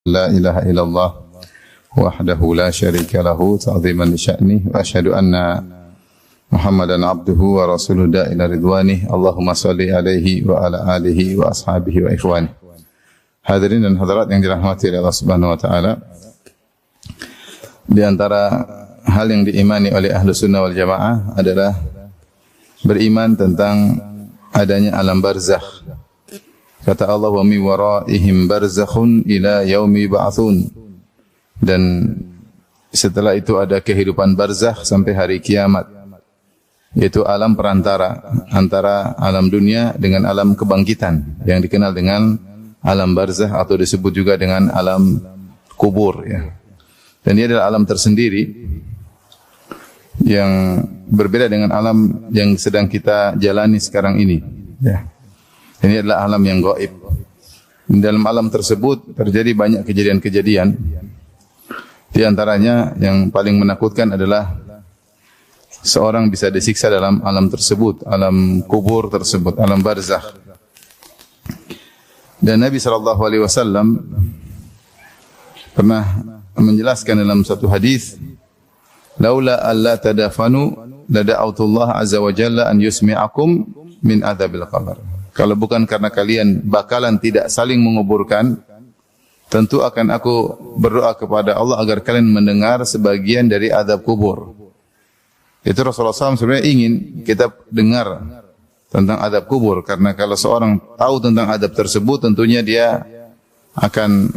لا إله إلا الله وحده لا شريك له تعظيما لشأنه وأشهد أن محمدا عبده ورسوله داعي إلى رضوانه اللهم صل عليه وعلى آله وأصحابه وإخوانه. Hadirin dan hadirat yang dirahmati oleh Allah Subhanahu wa taala, di antara hal yang diimani oleh ahlu sunnah wal jamaah adalah beriman tentang adanya alam barzakh. Kata Allah, wa mi waraihim barzakhun ila yaumi ba'tsun. Dan setelah itu ada kehidupan barzakh sampai hari kiamat, yaitu alam perantara antara alam dunia dengan alam kebangkitan yang dikenal dengan alam barzakh atau disebut juga dengan alam kubur, ya. Dan ini adalah alam tersendiri yang berbeda dengan alam yang sedang kita jalani sekarang ini, ya. Ini adalah alam yang gaib. Di dalam alam tersebut terjadi banyak kejadian-kejadian. Di antaranya yang paling menakutkan adalah seorang bisa disiksa dalam alam tersebut, alam kubur tersebut, alam barzakh. Dan Nabi SAW pernah menjelaskan dalam satu hadis, laula alla tadafanu lada'autullah azza wa jalla an yusmi'akum min adzabil qabr. Kalau bukan karena kalian bakalan tidak saling menguburkan, tentu akan aku berdoa kepada Allah agar kalian mendengar sebagian dari azab kubur. Itu Rasulullah SAW sebenarnya ingin kita dengar tentang azab kubur, karena kalau seorang tahu tentang azab tersebut, tentunya dia akan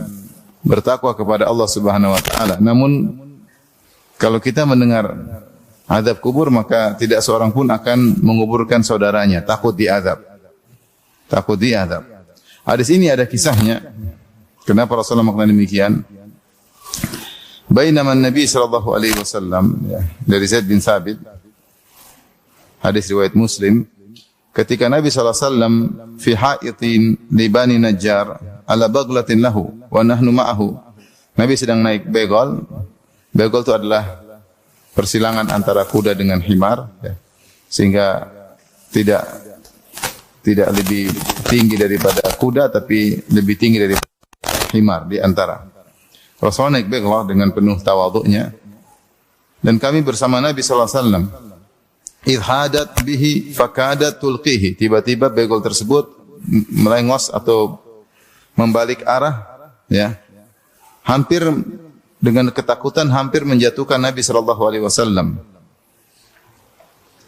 bertakwa kepada Allah Subhanahu wa taala. Namun kalau kita mendengar azab kubur, maka tidak seorang pun akan menguburkan saudaranya, takut diazab. Takut diazab. Hadis ini ada kisahnya. Kenapa Rasulullah melakukan demikian? Bainama Nabi sallallahu alaihi wasallam, dari Zaid bin Thabit, hadis riwayat Muslim, ketika Nabi sallallahu alaihi wasallam fi haitin li Bani Najjar ala baghlatin lahu wa nahnu ma'ahu. Nabi sedang naik begol. Begol itu adalah persilangan antara kuda dengan himar, ya. Sehingga tidak lebih tinggi daripada kuda, tapi lebih tinggi daripada himar di antara. Rasulullah naik begol dengan penuh tawadhu'nya, dan kami bersama Nabi sallallahu alaihi wasallam. Idhadat bihi fakadat tulqihi. Tiba-tiba begol tersebut melengos atau membalik arah, ya. Hampir dengan ketakutan hampir menjatuhkan Nabi sallallahu alaihi wasallam.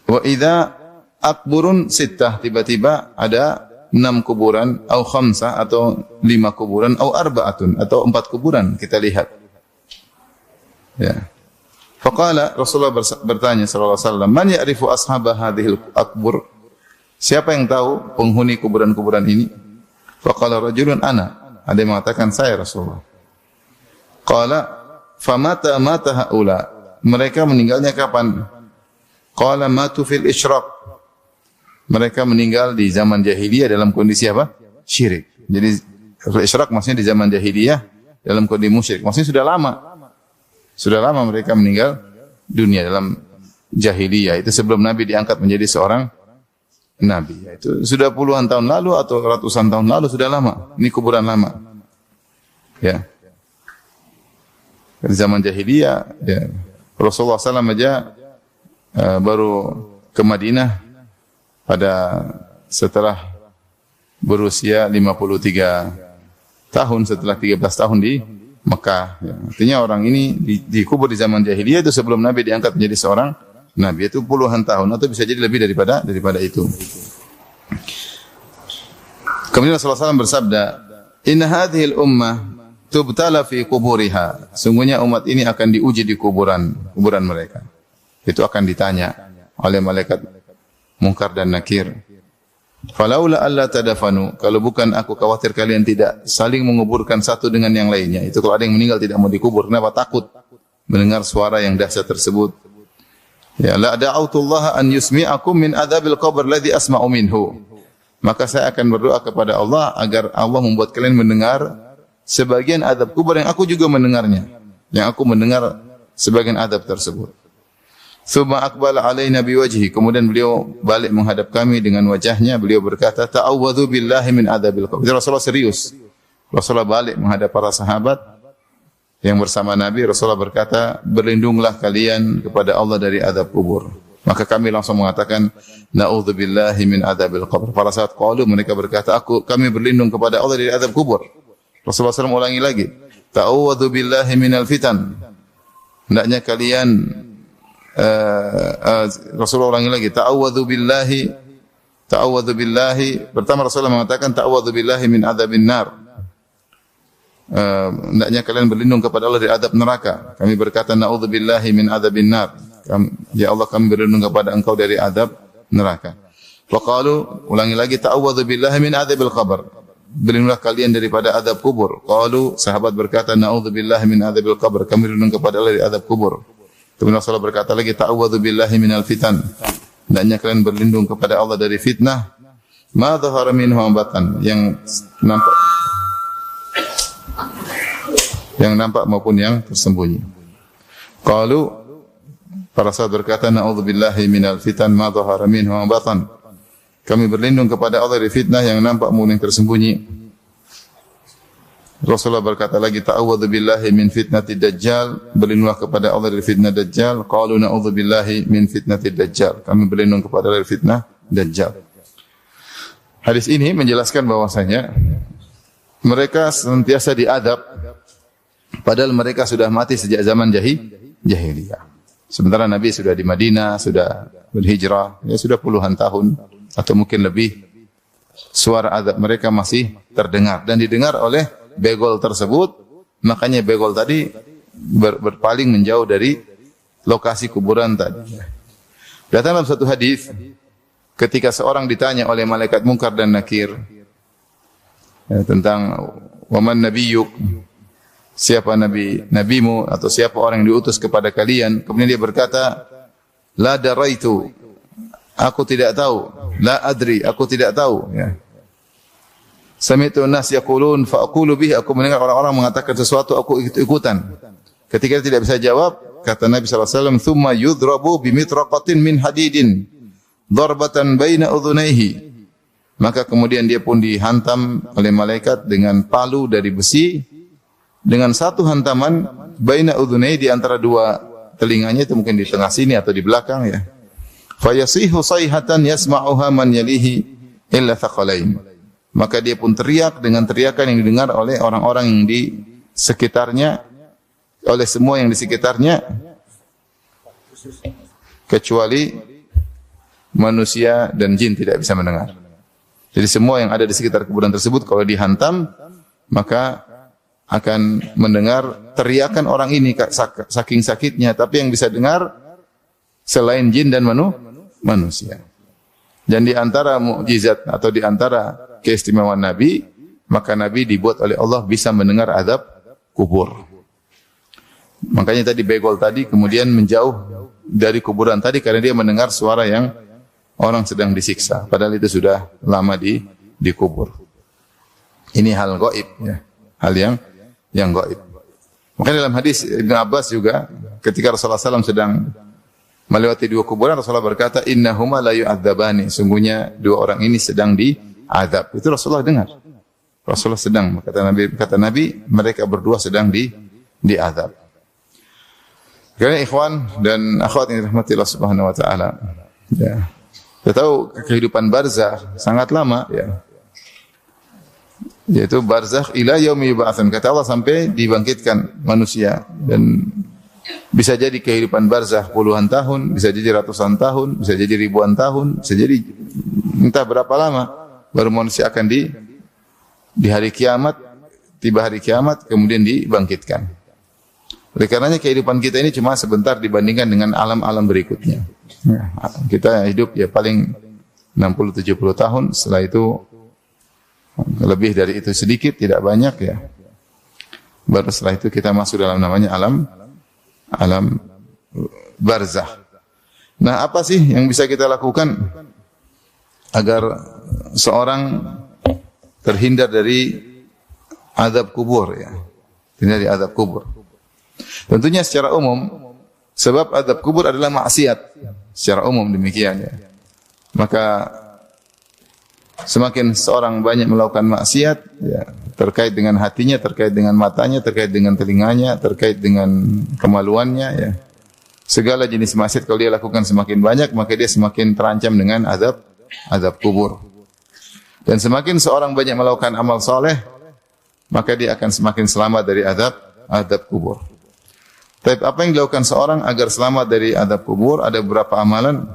Wa idza akburun sittah, tiba-tiba ada 6 kuburan, atau 5 atau 5 kuburan, atau 4 atau 4 kuburan kita lihat. Ya. Faqala, Rasulullah bertanya sallallahu alaihi wasallam, man ya'rifu ashaba hadhil akbur? Siapa yang tahu penghuni kuburan-kuburan ini? Faqala rajulun ana. Ada yang mengatakan saya, Rasulullah. Qala famata mata haula. Mereka meninggalnya kapan? Qala matu fil isyraq. Mereka meninggal di zaman jahiliyah dalam kondisi apa? Syirik. Jadi isyraq maksudnya di zaman jahiliyah dalam kondisi musyrik. Maksudnya sudah lama. Sudah lama mereka meninggal dunia dalam jahiliyah. Itu sebelum Nabi diangkat menjadi seorang Nabi. Itu sudah puluhan tahun lalu atau ratusan tahun lalu, sudah lama. Ini kuburan lama. Ya. Di zaman jahiliyah, ya. Rasulullah SAW aja baru ke Madinah pada setelah berusia 53 tahun, setelah 13 tahun di Mekah. Ya. Artinya orang ini dikubur di zaman jahiliyah itu sebelum Nabi diangkat menjadi seorang Nabi. Itu puluhan tahun atau bisa jadi lebih daripada itu. Kemudian Rasulullah SAW bersabda, inna hadhil ummah tubtala fi kuburiha. Sungguhnya umat ini akan diuji di kuburan mereka. Itu akan ditanya oleh malaikat Munkar dan Nakir. Falaula alla tadafanu, kalau bukan aku khawatir kalian tidak saling menguburkan satu dengan yang lainnya. Itu kalau ada yang meninggal tidak mau dikubur, kenapa? Takut mendengar suara yang dahsyat tersebut. Ya, la da'autullah an yusmi'akum min adzabil qabr alladhi asma'u minhu. Maka saya akan berdoa kepada Allah agar Allah membuat kalian mendengar sebagian azab kubur yang aku juga mendengarnya. Yang aku mendengar sebagian azab tersebut. Tsumma aqbala alaina biwajhi. Kemudian beliau balik menghadap kami dengan wajahnya. Beliau berkata, ta'awwadzu billahi min adzabil qabr. Rasulullah serius Rasulullah balik menghadap para sahabat yang bersama Nabi. Rasulullah berkata, berlindunglah kalian kepada Allah dari azab kubur. Maka kami langsung mengatakan, na'udzubillahi min adzabil qabr. Para sahabat qalu, mereka berkata, kami berlindung kepada Allah dari azab kubur. Rasulullah SAW ulangi lagi, ta'awwadzu billahi minal fitan. Hendaknya kalian Rasulullah ulangi lagi, ta'awwadzu billahi. Pertama Rasulullah mengatakan ta'awwadzu billahi min adzabin nar. Hendaknya kalian berlindung kepada Allah dari azab neraka. Kami berkata na'udzubillahi min adzabin nar. Ya Allah, kami berlindung kepada Engkau dari azab neraka. Faqalu, ulangi lagi, ta'awwadzu billahi min adzabil qabr. Berlindunglah kalian daripada azab kubur. Qalu, sahabat berkata, na'udzubillahi min adzabil qabr. Kami berlindung kepada Allah dari azab kubur. Kemudian Rasulullah berkata lagi, ta'awwadzu billahi minal fitan. Hendaknya kalian berlindung kepada Allah dari fitnah. Ma dhahara minhu wa batan, yang nampak maupun yang tersembunyi. Qalu, para sahabat berkata, na'udzubillahi minal fitan ma dhahara minhu wa batan. Kami berlindung kepada Allah dari fitnah yang nampak maupun yang tersembunyi. Rasulullah berkata lagi, ta'awwadzu billahi min fitnatid dajjal. Berlindunglah kepada Allah dari fitnah dajjal. Qalu na'udzubillahi min fitnatid dajjal. Kami berlindung kepada Allah dari fitnah dajjal. Hadis ini menjelaskan bahwasanya mereka senantiasa diadab padahal mereka sudah mati sejak zaman jahiliyah. Sementara Nabi sudah di Madinah, sudah berhijrah, ya sudah puluhan tahun atau mungkin lebih. Suara azab mereka masih terdengar dan didengar oleh begol tersebut. Makanya begol tadi berpaling menjauh dari lokasi kuburan tadi. Datang dalam satu hadis, ketika seorang ditanya oleh malaikat Munkar dan Nakir tentang waman nabiyyuk, siapa nabimu atau siapa orang yang diutus kepada kalian, kemudian dia berkata, la daraitu, aku tidak tahu, la adri, aku tidak tahu, ya. Sami'tu an-nas yaqulun fa aqulu bihi, aku mendengar orang-orang mengatakan sesuatu, aku ikut-ikutan. Ketika dia tidak bisa jawab, kata Nabi sallallahu alaihi wasallam, "Tsumma yudrabu bimitraqatin min hadidin darbatan baina udhunayhi." Maka kemudian dia pun dihantam oleh malaikat dengan palu dari besi, dengan satu hantaman baina udhunayhi, di antara dua telinganya, itu mungkin di tengah sini atau di belakang, ya. Fa yasihu sayhatan yasma'uha man yalihi illa thaqalain. Maka dia pun teriak dengan teriakan yang didengar oleh orang-orang yang di sekitarnya, oleh semua yang di sekitarnya, kecuali manusia dan jin tidak bisa mendengar. Jadi semua yang ada di sekitar kuburan tersebut kalau dihantam, maka akan mendengar teriakan orang ini saking sakitnya. Tapi yang bisa dengar selain jin dan manusia. Dan di antara mukjizat atau di antara keistimewaan Nabi, maka Nabi dibuat oleh Allah bisa mendengar azab kubur. Makanya tadi begol tadi kemudian menjauh dari kuburan tadi karena dia mendengar suara yang orang sedang disiksa. Padahal itu sudah lama di kubur. Ini hal gaib, ya. Hal yang gaib. Makanya dalam hadis Ibn Abbas juga ketika Rasulullah SAW sedang melewati dua kuburan, Rasulullah berkata, innahuma la yu'adzabani, sungguhnya dua orang ini sedang diazab. Itu Rasulullah dengar. Rasulullah sedang, kata Nabi, mereka berdua sedang diazab. Karena ikhwan dan akhwat yang dirahmati Allah Subhanahu wa taala, ya. Kita tahu kehidupan barzakh sangat lama, ya. Yaitu barzakh ila yaumi yub'atsun. Kata Allah sampai dibangkitkan manusia, dan bisa jadi kehidupan barzakh puluhan tahun, bisa jadi ratusan tahun, bisa jadi ribuan tahun, bisa jadi entah berapa lama baru manusia akan di hari kiamat, tiba hari kiamat kemudian dibangkitkan. Oleh karenanya kehidupan kita ini cuma sebentar dibandingkan dengan alam-alam berikutnya. Ya, kita hidup ya paling 60-70 tahun, setelah itu lebih dari itu sedikit, tidak banyak, ya. Baru setelah itu kita masuk dalam namanya alam barzakh. Nah, apa sih yang bisa kita lakukan agar seorang terhindar dari azab kubur, ya? Terhindar dari azab kubur. Tentunya secara umum sebab azab kubur adalah maksiat. Secara umum demikian, ya. Maka semakin seorang banyak melakukan maksiat, ya, terkait dengan hatinya, terkait dengan matanya, terkait dengan telinganya, terkait dengan kemaluannya, ya. Segala jenis maksiat kalau dia lakukan semakin banyak, maka dia semakin terancam dengan azab kubur. Dan semakin seorang banyak melakukan amal soleh, maka dia akan semakin selamat dari azab kubur. Tapi apa yang dilakukan seorang agar selamat dari azab kubur? Ada beberapa amalan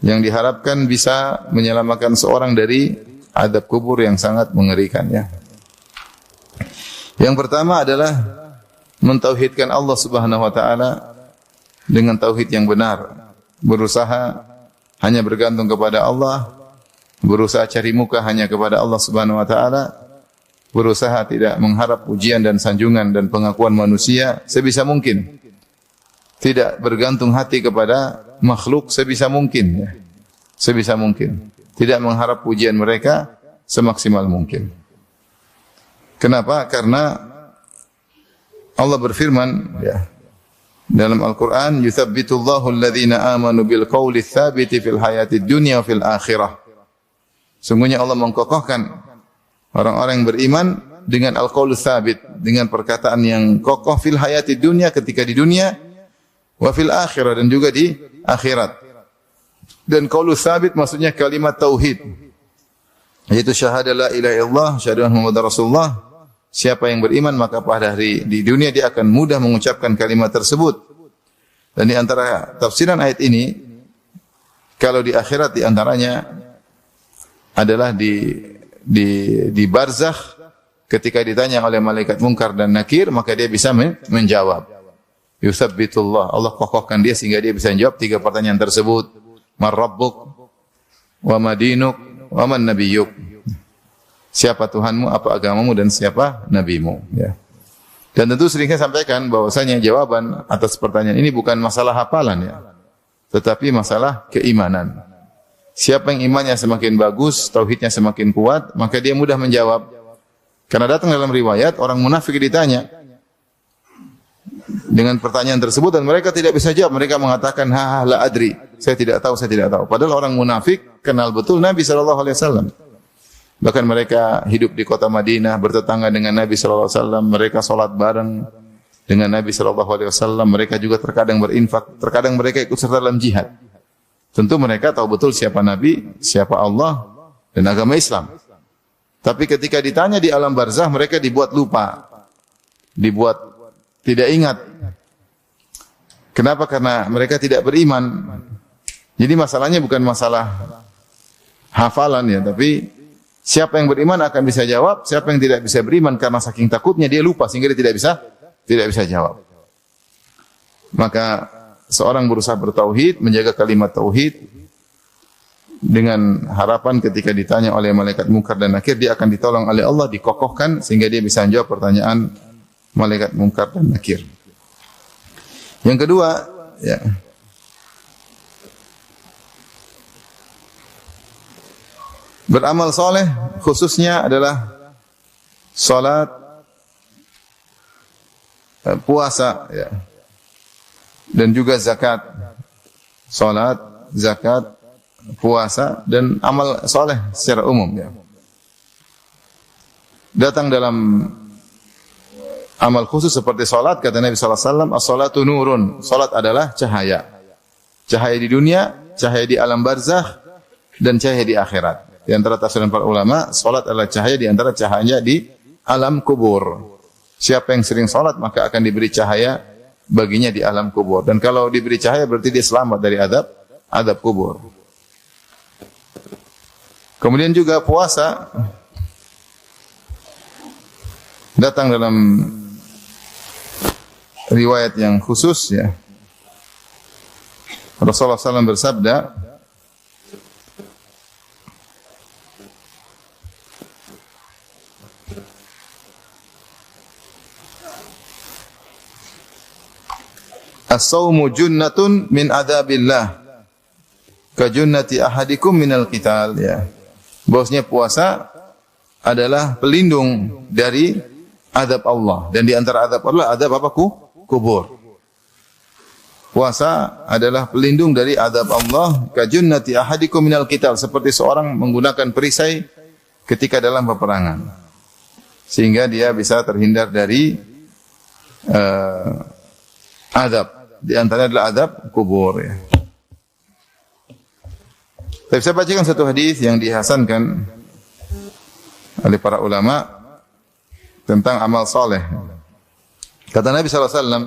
yang diharapkan bisa menyelamatkan seorang dari azab kubur yang sangat mengerikan, ya. Yang pertama adalah mentauhidkan Allah Subhanahu wa taala dengan tauhid yang benar. Berusaha hanya bergantung kepada Allah, berusaha cari muka hanya kepada Allah Subhanahu wa taala, berusaha tidak mengharap pujian dan sanjungan dan pengakuan manusia sebisa mungkin. Tidak bergantung hati kepada makhluk sebisa mungkin, ya. Sebisa mungkin. Tidak mengharap pujian mereka semaksimal mungkin. Kenapa? Karena Allah berfirman, ya, dalam Al-Quran, yuthabbitullahu alladhina amanu bil qawli tsabiti fil hayatid dunya wa fil akhirah. Sungguhnya Allah mengkokohkan orang-orang yang beriman dengan al-qaul tsabit, dengan perkataan yang kokoh fil hayatid dunya, ketika di dunia, wa fil akhirah, dan juga di akhirat. Dan qaul tsabit maksudnya kalimat tauhid, yaitu syahadah la ilaha illallah, syahadah Muhammadar Rasulullah. Siapa yang beriman maka pada hari di dunia dia akan mudah mengucapkan kalimat tersebut. Dan di antara tafsiran ayat ini, kalau di akhirat di antaranya adalah di barzakh, ketika ditanya oleh malaikat Munkar dan Nakir, maka dia bisa menjawab. Yutsabbitullah, Allah kokohkan dia sehingga dia bisa menjawab tiga pertanyaan tersebut. Man rabbuk, wa madinuk, wa man nabiyyuk. Siapa Tuhanmu, apa agamamu, dan siapa nabimu, ya. Dan tentu sering saya sampaikan bahwasanya jawaban atas pertanyaan ini bukan masalah hafalan, ya, tetapi masalah keimanan. Siapa yang imannya semakin bagus, tauhidnya semakin kuat, maka dia mudah menjawab. Karena datang dalam riwayat orang munafik ditanya dengan pertanyaan tersebut dan mereka tidak bisa jawab. Mereka mengatakan, ha la adri, saya tidak tahu, saya tidak tahu. Padahal orang munafik kenal betul Nabi sallallahu alaihi wasallam. Bahkan mereka hidup di kota Madinah, bertetangga dengan Nabi sallallahu alaihi wasallam, mereka salat bareng dengan Nabi sallallahu alaihi wasallam, mereka juga terkadang berinfak, terkadang mereka ikut serta dalam jihad. Tentu mereka tahu betul siapa Nabi, siapa Allah, dan agama Islam. Tapi ketika ditanya di alam barzah, mereka dibuat lupa, dibuat tidak ingat. Kenapa? Karena mereka tidak beriman. Jadi masalahnya bukan masalah hafalan, ya, tapi siapa yang beriman akan bisa jawab, siapa yang tidak bisa beriman karena saking takutnya dia lupa sehingga dia tidak bisa jawab. Maka seorang berusaha bertauhid, menjaga kalimat tauhid dengan harapan ketika ditanya oleh malaikat Munkar dan Nakir, dia akan ditolong oleh Allah, dikokohkan sehingga dia bisa menjawab pertanyaan malaikat Munkar dan Nakir. Yang kedua, ya, beramal soleh khususnya adalah salat, puasa, ya, dan juga zakat. Salat, zakat, puasa, dan amal soleh secara umum, ya. Datang dalam amal khusus seperti salat, kata Nabi sallallahu alaihi wasallam, as-salatu nurun. Salat adalah cahaya. Cahaya di dunia, cahaya di alam barzakh, dan cahaya di akhirat. Di antara tafsiran para ulama, salat adalah cahaya di antara cahaya di alam kubur. Siapa yang sering salat maka akan diberi cahaya baginya di alam kubur. Dan kalau diberi cahaya berarti dia selamat dari azab kubur. Kemudian juga puasa datang dalam riwayat yang khusus, ya. Rasulullah SAW bersabda, as-sawmu junnatun min adzabillah ka junnati ahadikum minal qital, ya. Bahwasanya puasa adalah pelindung dari azab Allah, dan di antara azab Allah azab apa? Kubur. Puasa adalah pelindung dari azab Allah, ka junnati ahadikum minal qital, seperti seorang menggunakan perisai ketika dalam peperangan. sehingga dia bisa terhindar dari azab. Di antaranya adalah azab kubur ya. Tapi saya bacakan satu hadis yang dihasankan oleh para ulama tentang amal saleh. Kata Nabi sallallahu alaihi wasallam,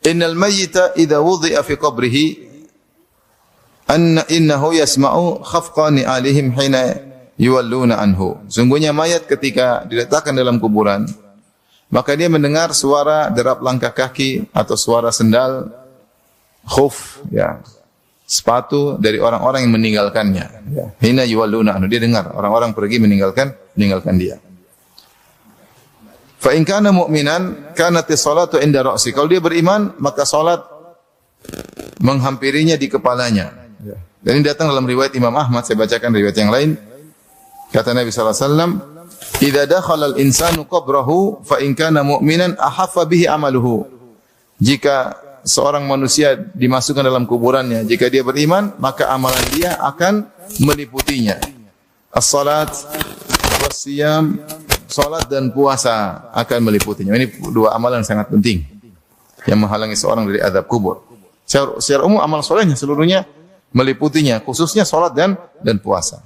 "Innal mayyita idza wudi'a fi qabrihi innahu yasma'u khafqani alihim hina yuwalluna anhu." Sungguhnya mayat ketika diletakkan dalam kuburan, maka dia mendengar suara derap langkah kaki atau suara sendal khuf ya, sepatu dari orang-orang yang meninggalkannya. Ya. Hina yuwalluna anhu, dia dengar orang-orang pergi meninggalkan dia. Fa in kana mu'minan kanat as-salatu 'inda ra'si. Kalau dia beriman, maka salat menghampirinya di kepalanya. Ya. Dan ini datang dalam riwayat Imam Ahmad, saya bacakan riwayat yang lain. Kata Nabi sallallahu alaihi wasallam, "Idza dakhala al-insanu qabrahu fa in kana mu'minan ahaffa bihi amaluhu." Jika seorang manusia dimasukkan dalam kuburannya, jika dia beriman, maka amalan dia akan meliputinya. As-salat was-siyam, salat dan puasa akan meliputinya. Ini dua amalan sangat penting yang menghalangi seorang dari azab kubur. Secara umum amal solehnya seluruhnya meliputinya, khususnya salat dan puasa.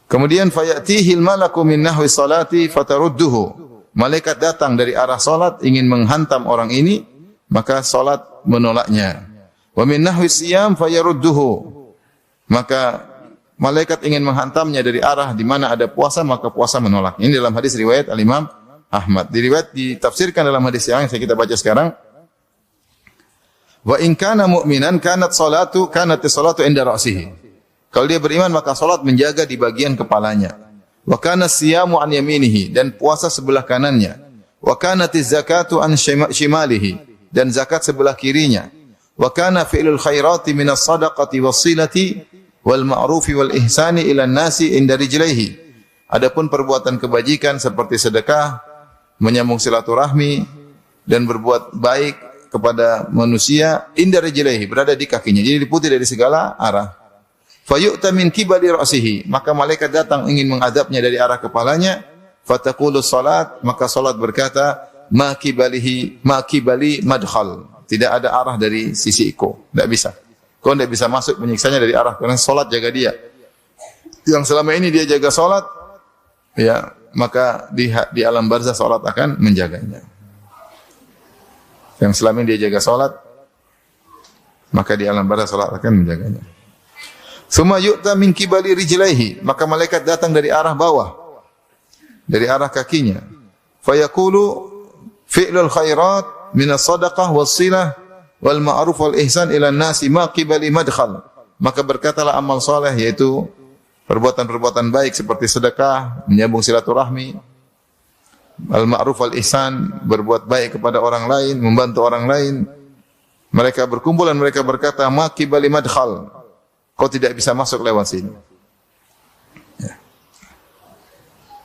Kemudian fayatihil malaku min nahwi salati fatarudduhu. Malaikat datang dari arah salat ingin menghantam orang ini, maka salat menolaknya. Wa min nahwi siyam fayarudduhu. Maka malaikat ingin menghantamnya dari arah di mana ada puasa, maka puasa menolak. Ini dalam hadis riwayat Al-Imam Ahmad. Ditafsirkan dalam hadis yang kita baca sekarang. Wa in kana mu'minan kanat salatu 'inda ra'sihi. Kalau dia beriman maka salat menjaga di bagian kepalanya. Wa kana siyamu an yaminihi, dan puasa sebelah kanannya. Wa kanatiz zakatu an shimalihi, dan zakat sebelah kirinya. Wa kana fi'lul khairati minas sadaqati was-silati wal ma'rufi wal ihsani ila nasi inda rijlaihi. Adapun perbuatan kebajikan seperti sedekah, menyambung silaturahmi dan berbuat baik kepada manusia inda rijlaihi, berada di kakinya. Jadi diputi dari segala arah. Fayu'ta min kibali ra'sihi, maka malaikat datang ingin mengadabnya dari arah kepalanya. Fataqulu salat, maka salat berkata, ma kibali madkhal, tidak ada arah dari sisiku, tidak bisa. Kau tidak bisa masuk menyiksanya dari arah, karena salat jaga dia. Yang selama ini dia jaga salat, ya, maka di alam barzah salat akan menjaganya. Yang selama ini dia jaga salat, maka di alam barzah salat akan menjaganya. Summa yu'ta min kibali rijlaihi, maka malaikat datang dari arah bawah, dari arah kakinya. Fayaqulu fi'lul khairat min as-sadaqah was-silah wal ma'ruf wal ihsan ila an-nasi ma qibali madkhal. Maka berkatalah amal saleh, yaitu perbuatan-perbuatan baik seperti sedekah, menyambung silaturahmi, al ma'ruf wal ihsan, berbuat baik kepada orang lain, membantu orang lain. Mereka berkumpul dan mereka berkata, ma qibali madkhal, kau tidak bisa masuk lewat sini. Ya.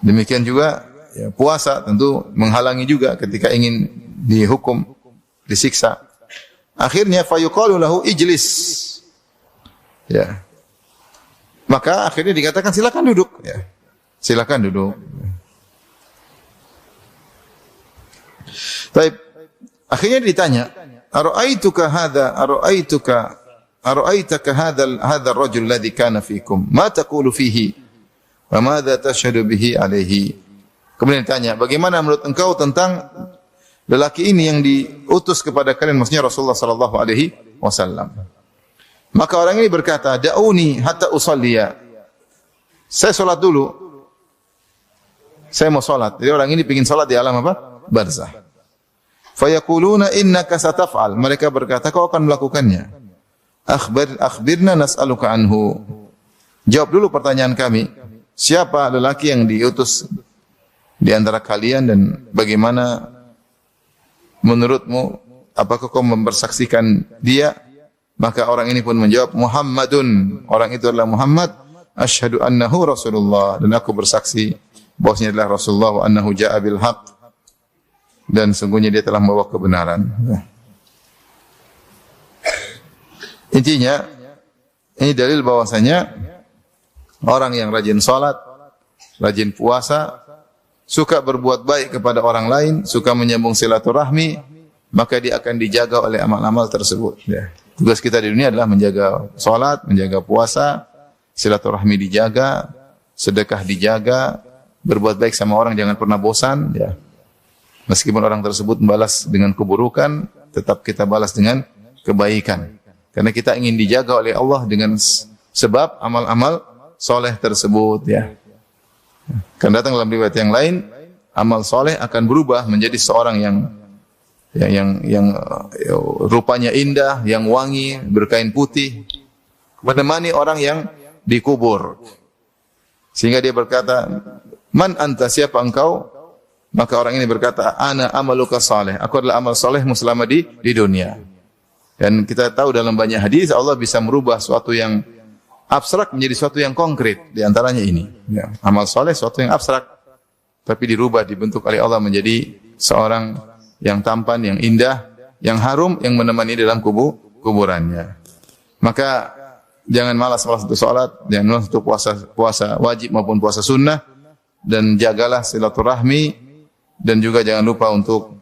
Demikian juga ya, puasa tentu menghalangi juga ketika ingin dihukum, disiksa. Akhirnya fayuqalu lahu ijlis. Ya. Maka akhirnya dikatakan silakan duduk. Ya. Silakan duduk. Baik. Akhirnya ditanya, Ara'aitaka hadzal ar-rajul alladhi kana fikum ma taqulu fihi wa madza tashhadu bihi alaihi. Kemudian ditanya, bagaimana menurut engkau tentang lelaki ini yang diutus kepada kalian, maksudnya Rasulullah sallallahu alaihi wasallam. Maka orang ini berkata, da'uni hatta usalliya. Saya salat dulu. Saya mau salat. Jadi orang ini ingin salat di alam apa? Barzah. Fayaquluna innaka sataf'al. Mereka berkata, kau akan melakukannya. Akhbirna nas'aluka anhu. Jawab dulu pertanyaan kami. Siapa lelaki yang diutus di antara kalian dan bagaimana menurutmu, apakah kau mempersaksikan dia? Maka orang ini pun menjawab, Muhammadun. Orang itu adalah Muhammad. Asyhadu annahu Rasulullah. Dan aku bersaksi bahwasanya adalah Rasulullah wa annahu ja'a bil haqq. Dan sungguhnya dia telah membawa kebenaran. Intinya, ini dalil bahwasanya Orang yang rajin salat, rajin puasa, suka berbuat baik kepada orang lain, suka menyambung silaturahmi, maka dia akan dijaga oleh amal-amal tersebut. Ya. Tugas kita di dunia adalah menjaga salat, menjaga puasa, silaturahmi dijaga, sedekah dijaga, berbuat baik sama orang jangan pernah bosan. Ya. Meskipun orang tersebut membalas dengan keburukan, tetap kita balas dengan kebaikan. Karena kita ingin dijaga oleh Allah dengan sebab amal-amal soleh tersebut. Ya. Kan datang dalam riwayat yang lain, amal soleh akan berubah menjadi seorang yang rupanya indah, yang wangi, berkain putih, menemani orang yang dikubur. Sehingga dia berkata, "Man anta, siapa engkau?" Maka orang ini berkata, "Ana amaluka saleh." Aku adalah amal solehmu selama di dunia. Dan kita tahu dalam banyak hadis Allah bisa merubah suatu yang abstrak menjadi suatu yang konkret. Di antaranya ini. Ya, amal soleh suatu yang abstrak, tapi dirubah, dibentuk oleh Allah menjadi seorang yang tampan, yang indah, yang harum, yang menemani dalam kuburannya. Maka jangan malas untuk salat, jangan malas untuk puasa wajib maupun puasa sunnah, dan jagalah silaturahmi, dan juga jangan lupa untuk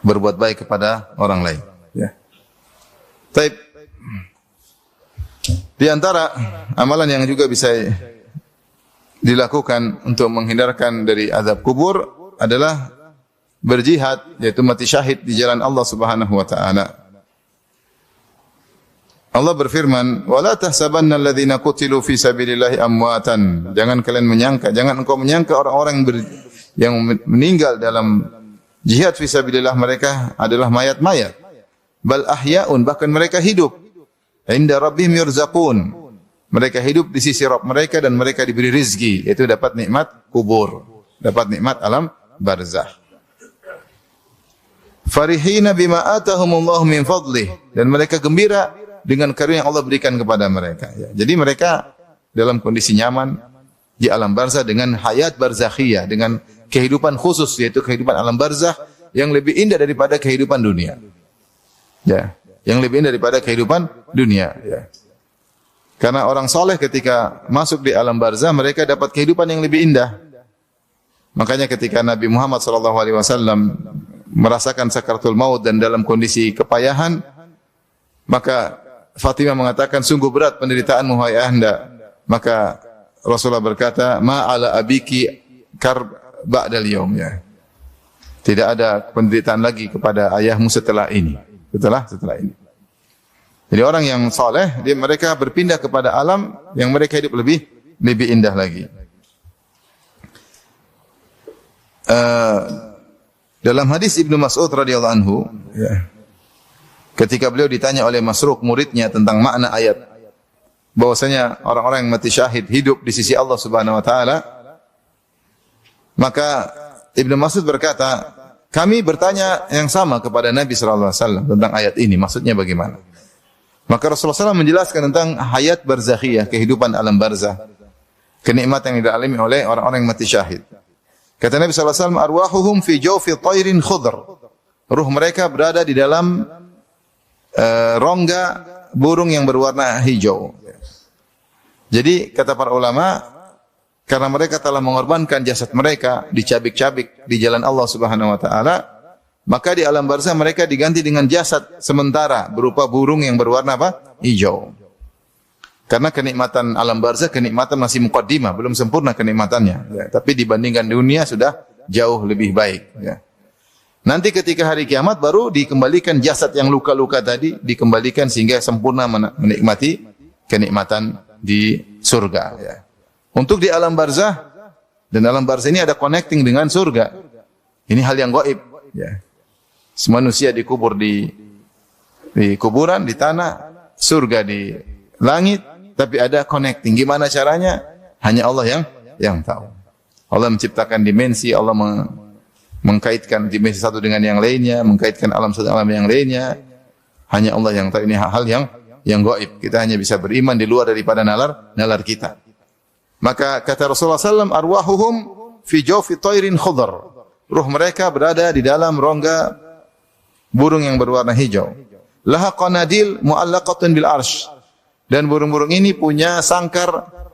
berbuat baik kepada orang lain. Ya. Taib. Di antara amalan yang juga bisa dilakukan untuk menghindarkan dari azab kubur adalah berjihad, yaitu mati syahid di jalan Allah Subhanahu wa taala. Allah berfirman, "Wala tahsabanna alladziina qutilu fi sabilillahi amwatan." Jangan kalian menyangka, jangan engkau menyangka orang-orang yang meninggal dalam jihad fi sabilillah mereka adalah mayat-mayat. Bal ahya'un, bahkan mereka hidup. Inda rabbihim yurzaqun. Mereka hidup di sisi Rabb mereka dan mereka diberi rezeki, yaitu dapat nikmat kubur, dapat nikmat alam barzakh. Farihina bima atahumullahu min fadlih, dan mereka gembira dengan karunia yang Allah berikan kepada mereka. Ya. Jadi mereka dalam kondisi nyaman di alam barzakh dengan hayat barzakhiyah, dengan kehidupan khusus, yaitu kehidupan alam barzakh yang lebih indah daripada kehidupan dunia. Ya, yang lebih indah daripada kehidupan dunia. Ya. Karena orang soleh ketika masuk di alam barzakh mereka dapat kehidupan yang lebih indah. Makanya ketika Nabi Muhammad SAW merasakan sakaratul maut dan dalam kondisi kepayahan, maka Fatimah mengatakan, "Sungguh berat penderitaanmu wahai Anda." Maka Rasulullah berkata, "Ma ala abiki karb ba'dal yaum." Ya. Tidak ada penderitaan lagi kepada ayahmu setelah ini. Setelah ini. Jadi orang yang saleh, mereka berpindah kepada alam yang mereka hidup lebih indah lagi. Dalam hadis Ibnu Mas'ud radhiyallahu anhu, ya, ketika beliau ditanya oleh Masruq muridnya tentang makna ayat bahwasanya orang-orang yang mati syahid hidup di sisi Allah Subhanahu wa taala, maka Ibnu Mas'ud berkata, "Kami bertanya yang sama kepada Nabi sallallahu alaihi wasallam tentang ayat ini, maksudnya bagaimana?" Maka Rasulullah SAW menjelaskan tentang hayat barzakhiyah, kehidupan alam barzakh, kenikmatan yang dialami oleh orang-orang yang mati syahid. Kata Nabi SAW, "Arwahuhum fi jawfi tayrin khudr." Ruh mereka berada di dalam rongga burung yang berwarna hijau. Jadi kata para ulama, karena mereka telah mengorbankan jasad mereka dicabik-cabik di jalan Allah Subhanahu wa taala, maka di alam barzakh mereka diganti dengan jasad sementara berupa burung yang berwarna apa? Hijau. Karena kenikmatan alam barzakh, kenikmatan masih muqaddimah, belum sempurna kenikmatannya. Ya, tapi dibandingkan dunia sudah jauh lebih baik. Ya. Nanti ketika hari kiamat baru dikembalikan jasad yang luka-luka tadi, dikembalikan sehingga sempurna menikmati kenikmatan di surga. Ya. Untuk di alam barzakh, dan alam barzakh ini ada connecting dengan surga. Ini hal yang gaib. Ya. Manusia dikubur di kuburan, di tanah, surga di langit. Tapi ada connecting. Gimana caranya? Hanya Allah yang tahu. Allah menciptakan dimensi, Allah mengkaitkan dimensi satu dengan yang lainnya, mengkaitkan alam satu alam yang lainnya. Hanya Allah yang tahu. Ini hal yang gaib. Kita hanya bisa beriman di luar daripada nalar kita. Maka kata Rasulullah SAW, "Arwahuhum fi jawfi tayrin khudr." Ruh mereka berada di dalam rongga burung yang berwarna hijau. Laha qanadil mu'allaqatun bil arsh. Dan burung-burung ini punya sangkar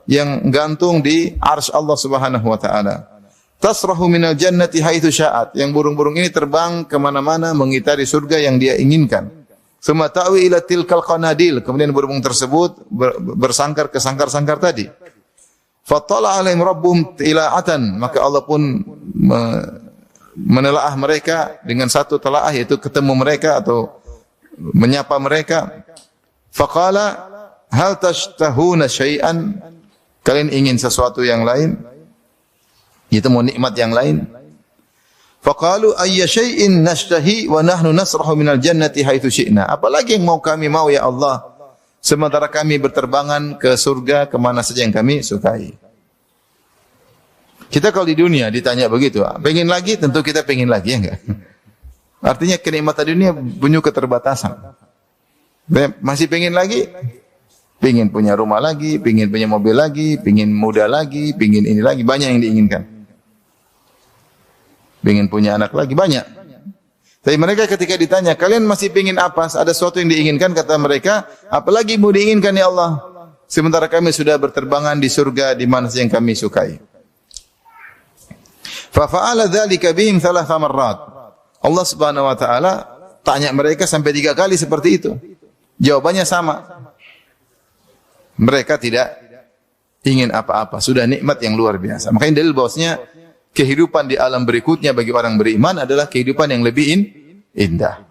yang gantung di arsy Allah Subhanahu wa taala. Tasrahu minal jannati haitsu sya'at. Yang burung-burung ini terbang ke mana-mana mengitari surga yang dia inginkan. Summa ta'wi ila tilkal qanadil. Kemudian burung tersebut bersangkar ke sangkar-sangkar tadi. Fattala alaihim rabbuhum tila'atan. Maka Allah pun menelaah mereka dengan satu telaah, yaitu ketemu mereka atau menyapa mereka. Faqala hal tashtahuna syai'an, kalian ingin sesuatu yang lain, itu mau nikmat yang lain. Faqalu ayya syai'in nashtahi wa nahnu nasrahu minal jannati haitsu syi'na. Apalagi yang mau kami mau ya Allah, sementara kami berterbangan ke surga kemana saja yang kami sukai. Kita kalau di dunia ditanya begitu, pengen lagi? Tentu kita pengen lagi, ya enggak? Artinya kenikmatan dunia punya keterbatasan. Masih pengen lagi? Pengen punya rumah lagi, pengen punya mobil lagi, pengen muda lagi, pengen ini lagi, banyak yang diinginkan. Pengen punya anak lagi, banyak. Tapi mereka ketika ditanya, kalian masih pengen apa? Ada sesuatu yang diinginkan, kata mereka, apalagi mau diinginkan ya Allah? Sementara kami sudah berterbangan di surga di mana saja yang kami sukai. Fa fa'ala dzalika bihim thalatha marrat. Allah Subhanahu wa taala tanya mereka sampai 3 kali seperti itu. Jawabannya sama. Mereka tidak ingin apa-apa, sudah nikmat yang luar biasa. Makanya dalil bahwasanya kehidupan di alam berikutnya bagi orang beriman adalah kehidupan yang lebih indah.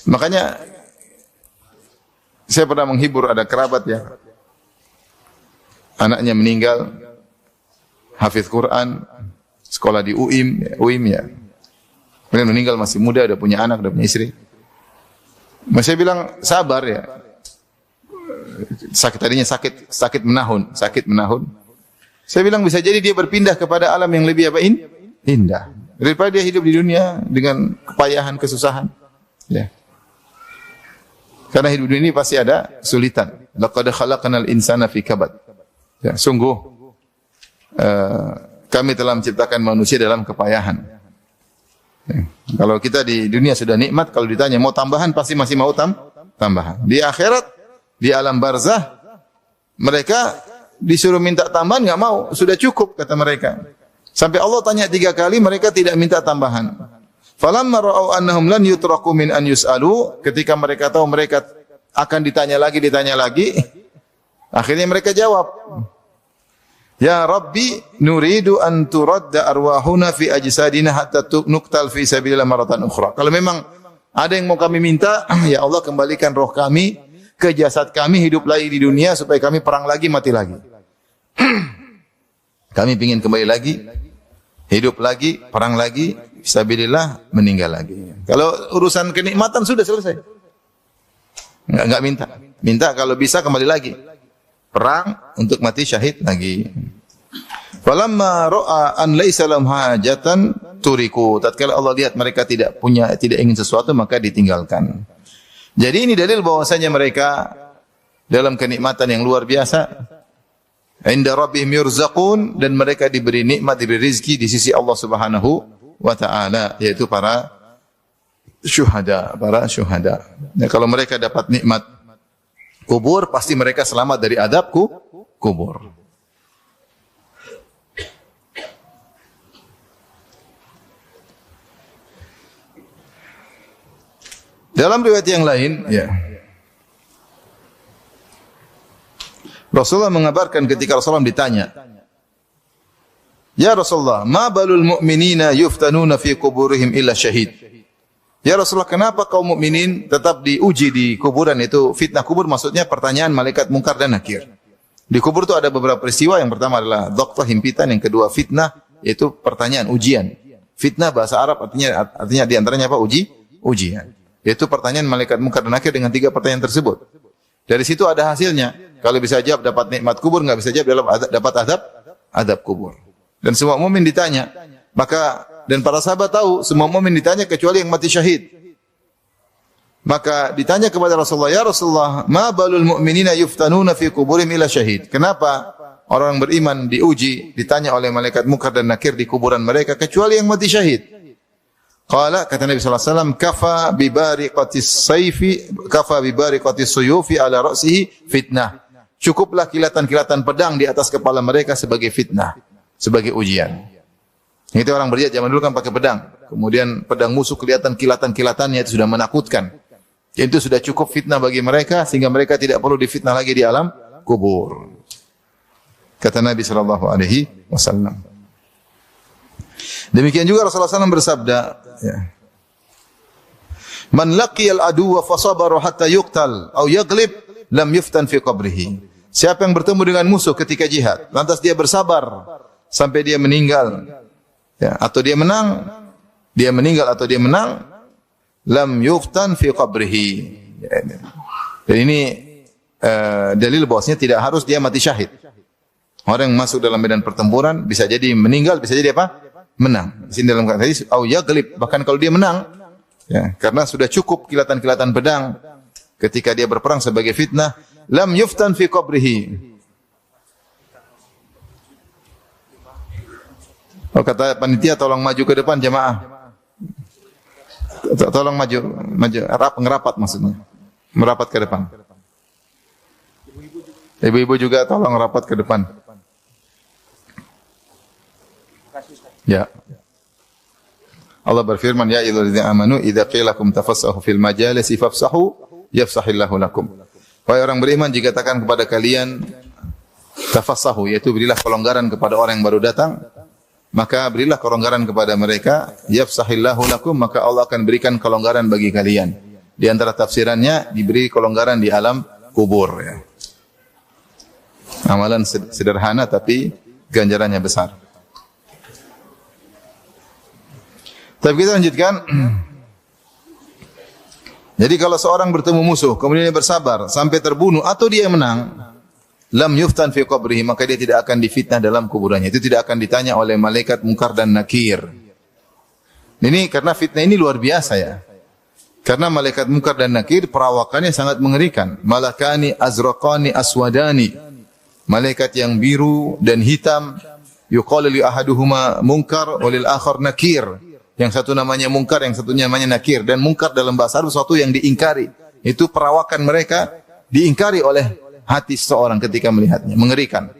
Makanya saya pernah menghibur ada kerabat ya. Anaknya meninggal, hafiz Quran, sekolah di UIM ya. Kemudian meninggal masih muda, udah punya anak, udah punya istri. Saya bilang sabar ya. Tadinya sakit menahun. Saya bilang bisa jadi dia berpindah kepada alam yang lebih apa? Indah. Daripada dia hidup di dunia dengan kepayahan, kesusahan. Ya. Karena hidup di dunia ini pasti ada kesulitan. Laqad khalaqnal insana fi kabad. Ya, sungguh kami telah menciptakan manusia dalam kepayahan. Ya. Kalau kita di dunia sudah nikmat, kalau ditanya mau tambahan pasti masih mau tambahan. Di akhirat, di alam barzah, mereka disuruh minta tambahan enggak mau, sudah cukup kata mereka. Sampai Allah tanya 3 kali, mereka tidak minta tambahan. Falamma ra'au annahum lan yutraku min an yus'alu, ketika mereka tahu mereka akan ditanya lagi, akhirnya mereka jawab, ya Rabbi, nuridu an turadda arwahuna fi ajsadina hatta nuktal fi sabilillah maratan ukhra. Kalau memang ada yang mau kami minta, ya Allah kembalikan roh kami ke jasad kami, hidup lagi di dunia supaya kami perang lagi, mati lagi. Kami ingin kembali lagi, hidup lagi, perang lagi, fisabilillah, meninggal lagi. Kalau urusan kenikmatan sudah selesai. Enggak minta. Minta kalau bisa kembali lagi. Perang untuk mati syahid lagi. Falamma ra'a an laisa lahum hajatan turiku. Tatkala Allah lihat mereka tidak ingin sesuatu, maka ditinggalkan. Jadi ini dalil bahwasanya mereka dalam kenikmatan yang luar biasa. Inda rabbihim yurzaqun, dan mereka diberi nikmat, diberi rezeki di sisi Allah Subhanahu wa taala, yaitu para syuhada. Nah, kalau mereka dapat nikmat kubur, pasti mereka selamat dari adab kubur. Dalam riwayat yang lain, ya, Rasulullah mengabarkan ketika Rasulullah ditanya, ya Rasulullah, ma balul mu'minina yuftanuna fi kuburihim illa syahid. Ya Rasulullah, kenapa kaum mukminin tetap diuji di kuburan? Itu fitnah kubur, maksudnya pertanyaan malaikat mungkar dan nakir. Di kubur itu ada beberapa peristiwa. Yang pertama adalah dokter, himpitan. Yang kedua fitnah, yaitu pertanyaan, ujian. Fitnah bahasa Arab artinya di antaranya apa? Ujian. Yaitu pertanyaan malaikat mungkar dan nakir dengan 3 pertanyaan tersebut. Dari situ ada hasilnya. Kalau bisa jawab dapat nikmat kubur, enggak bisa jawab dapat adab kubur. Dan semua mukmin ditanya. Dan para sahabat tahu semua mukmin ditanya kecuali yang mati syahid. Maka ditanya kepada Rasulullah, ya Rasulullah, ma balul mu'minina yuftanuna fi kuburihim illa syahid. Kenapa orang beriman diuji, ditanya oleh malaikat mungkar dan nakir di kuburan mereka kecuali yang mati syahid? Qala, kata Nabi sallallahu alaihi wasallam, kafa bi bariqatis suyufi ala ra'sihi fitnah. cukuplah kilatan-kilatan pedang di atas kepala mereka sebagai fitnah, sebagai ujian. Itu orang berjihad zaman dulu kan pakai pedang. Kemudian pedang musuh kelihatan kilatan-kilatannya, itu sudah menakutkan. Itu sudah cukup fitnah bagi mereka sehingga mereka tidak perlu difitnah lagi di alam kubur. Kata Nabi sallallahu alaihi wasallam. Demikian juga Rasulullah SAW bersabda, ya. Man laqiyal aduwwa fasabara hatta yuqtal aw yaghlib lam yuftan fi qabrihi. Siapa yang bertemu dengan musuh ketika jihad, lantas dia bersabar sampai dia meninggal, ya, atau dia menang, dia meninggal atau dia menang, lam yuftan fi qabrihi. Dan ini dalil bahwasanya tidak harus dia mati syahid. Orang yang masuk dalam medan pertempuran bisa jadi meninggal, bisa jadi apa? Menang. Di sini dalam hadis au yaghlib, bahkan kalau dia menang, ya, karena sudah cukup kilatan-kilatan pedang ketika dia berperang sebagai fitnah, lam yuftan fi qabrihi. Oh, kata panitia tolong maju ke depan jemaah. Tolong maju, ngerapat maksudnya. Merapat ke depan. Ibu-ibu juga tolong rapat ke depan. Ya. Allah berfirman, ya ayyuhalladzina amanu idza qila lakum tafassahu fil majalisi fafsahu yafsahillahu lakum. Wahai orang beriman, jika katakan kepada kalian tafassahu, yaitu berilah kelonggaran kepada orang yang baru datang, maka berilah kelonggaran kepada mereka, yafsahillahu lakum, maka Allah akan berikan kelonggaran bagi kalian. Di antara tafsirannya diberi kelonggaran di alam kubur, ya. Amalan sederhana tapi ganjarannya besar. Tapi kita lanjutkan. Jadi kalau seorang bertemu musuh, kemudian dia bersabar sampai terbunuh atau dia menang, lam yuftan fi qabrihi, maka dia tidak akan difitnah dalam kuburannya. Itu tidak akan ditanya oleh malaikat Munkar dan Nakir. Ini karena fitnah ini luar biasa, ya. Karena malaikat Munkar dan Nakir perawakannya sangat mengerikan. Malakani azraqani aswadani. Malaikat yang biru dan hitam. Yuqalu li ahaduhuma Munkar wa lil akhar Nakir. Yang satu namanya Munkar, yang satunya namanya Nakir. Dan Munkar dalam bahasa Arab sesuatu yang diingkari. Itu perawakan mereka diingkari oleh hati seseorang ketika melihatnya. Mengerikan.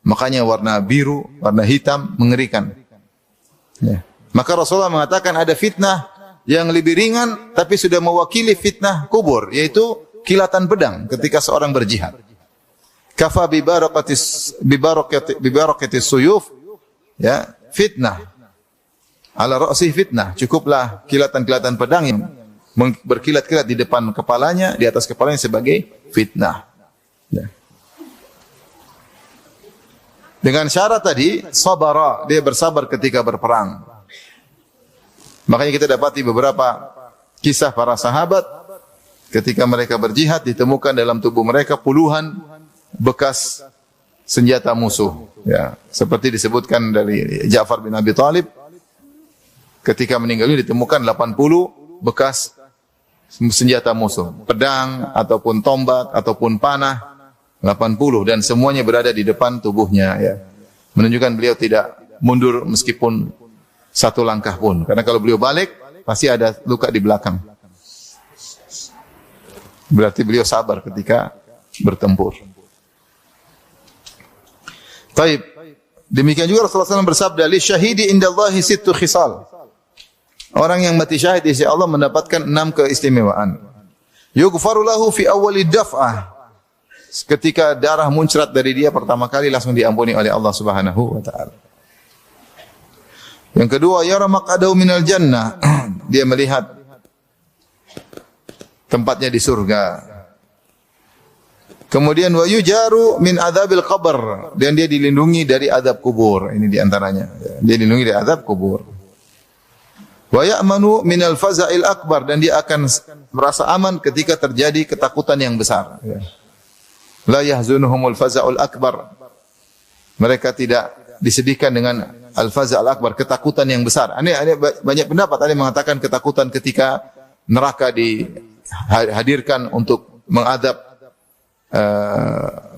Makanya warna biru, warna hitam, mengerikan. Ya. Maka Rasulullah mengatakan ada fitnah yang lebih ringan, tapi sudah mewakili fitnah kubur. Yaitu kilatan pedang ketika seorang berjihad. Kafa bibarakatis suyuf. Ya, fitnah. Ala ra'si fitnah, cukuplah kilatan-kilatan pedang yang berkilat-kilat di depan kepalanya, di atas kepalanya sebagai fitnah. Ya. Dengan syarat tadi, sabara, dia bersabar ketika berperang. Makanya kita dapati beberapa kisah para sahabat ketika mereka berjihad ditemukan dalam tubuh mereka puluhan bekas senjata musuh. Ya, seperti disebutkan dari Ja'far bin Abi Thalib. Ketika meninggal ini ditemukan 80 bekas senjata musuh. Pedang, ataupun tombak, ataupun panah. 80 dan semuanya berada di depan tubuhnya. Ya. Menunjukkan beliau tidak mundur meskipun satu langkah pun. Karena kalau beliau balik, pasti ada luka di belakang. Berarti beliau sabar ketika bertempur. Taib. Demikian juga Rasulullah SAW bersabda, li syahidi indallahi sittu khisal. Orang yang mati syahid di sisi Allah mendapatkan 6 keistimewaan. Yughfaru lahu fi awwali daf'ah. Ketika darah muncrat dari dia pertama kali langsung diampuni oleh Allah Subhanahu wa taala. Yang kedua, yara maq'adahu minal jannah. Dia melihat tempatnya di surga. Kemudian wa yujaru min adzabil qabr, dan dia dilindungi dari azab kubur. Ini di antaranya. Dia dilindungi dari azab kubur. Wa ya'manu minal faza'il akbar, dan dia akan merasa aman ketika terjadi ketakutan yang besar. La yahzunuhumul faza'ul akbar. Mereka tidak disedihkan dengan al-faza'ul akbar, ketakutan yang besar. Ada banyak pendapat, ada yang mengatakan ketakutan ketika neraka dihadirkan untuk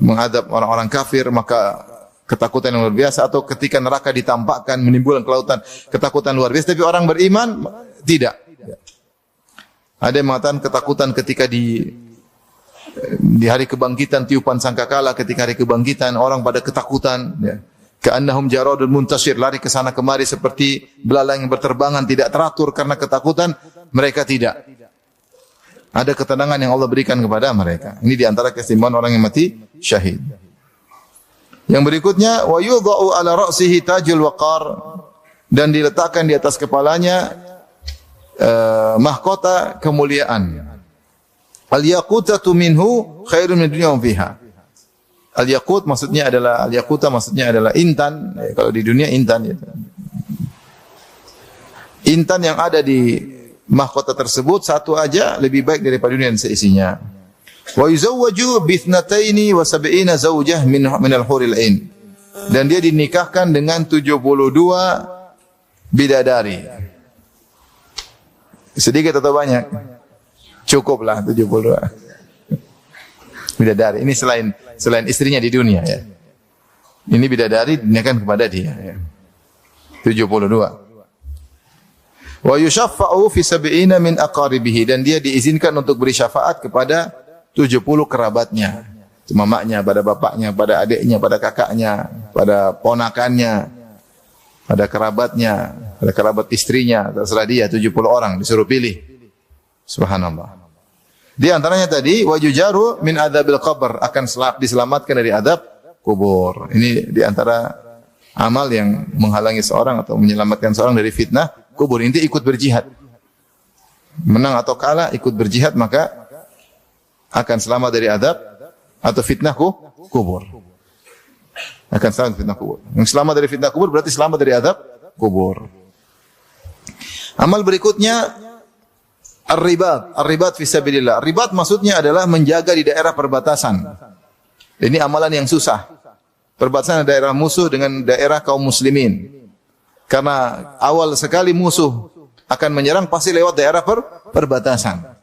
mengadab orang-orang kafir, maka ketakutan yang luar biasa, atau ketika neraka ditampakkan menimbulkan kelautan, ketakutan luar biasa. Tapi orang beriman tidak. Ada yang mengatakan ketakutan ketika Di hari kebangkitan tiupan sangkakala, ketika hari kebangkitan orang pada ketakutan, ya. Ka'annahum jaradun muntashir, lari ke sana kemari seperti belalang yang berterbangan tidak teratur karena ketakutan. Mereka tidak. Ada ketenangan yang Allah berikan kepada mereka. Ini di antara keistimewaan orang yang mati syahid. Yang berikutnya, wa yudha'u ala ra'sihi tajul waqar, dan diletakkan di atas kepalanya mahkota kemuliaan. Al-yaqutatu minhu khairun min dunya wa fiha. Al-yaqut maksudnya adalah intan. Kalau di dunia intan, ya. Intan yang ada di mahkota tersebut satu aja lebih baik daripada dunia dan seisinya. Wa yuzawwaju bi 72 zawjah min al-huril ain. Dan dia dinikahkan dengan 72 bidadari. Sedikit atau banyak? Cukuplah 72. Bidadari. Ini selain istrinya di dunia, ya. Ini bidadari dinikahkan kepada dia, ya. 72. Wa yushaffa'u fi 70 min aqaribihi, dan dia diizinkan untuk beri syafaat kepada 70 kerabatnya. Mamaknya, pada bapaknya, pada adiknya, pada kakaknya, pada ponakannya, pada kerabatnya, pada kerabat istrinya, terserah dia 70 orang disuruh pilih. Subhanallah. Di antaranya tadi wajujaru min adzabil qabr, akan diselamatkan dari adab kubur. Ini di antara amal yang menghalangi seorang atau menyelamatkan seorang dari fitnah kubur. Inti ikut berjihad. Menang atau kalah ikut berjihad maka akan selamat dari adab atau fitnah kubur. Akan selamat dari fitnah kubur. Yang selamat dari fitnah kubur berarti selamat dari adab kubur. Amal berikutnya Ar-ribat fi sabilillah. Ribat maksudnya adalah menjaga di daerah perbatasan. Ini amalan yang susah. Perbatasan daerah musuh dengan daerah kaum muslimin. Karena awal sekali musuh akan menyerang pasti lewat daerah perbatasan.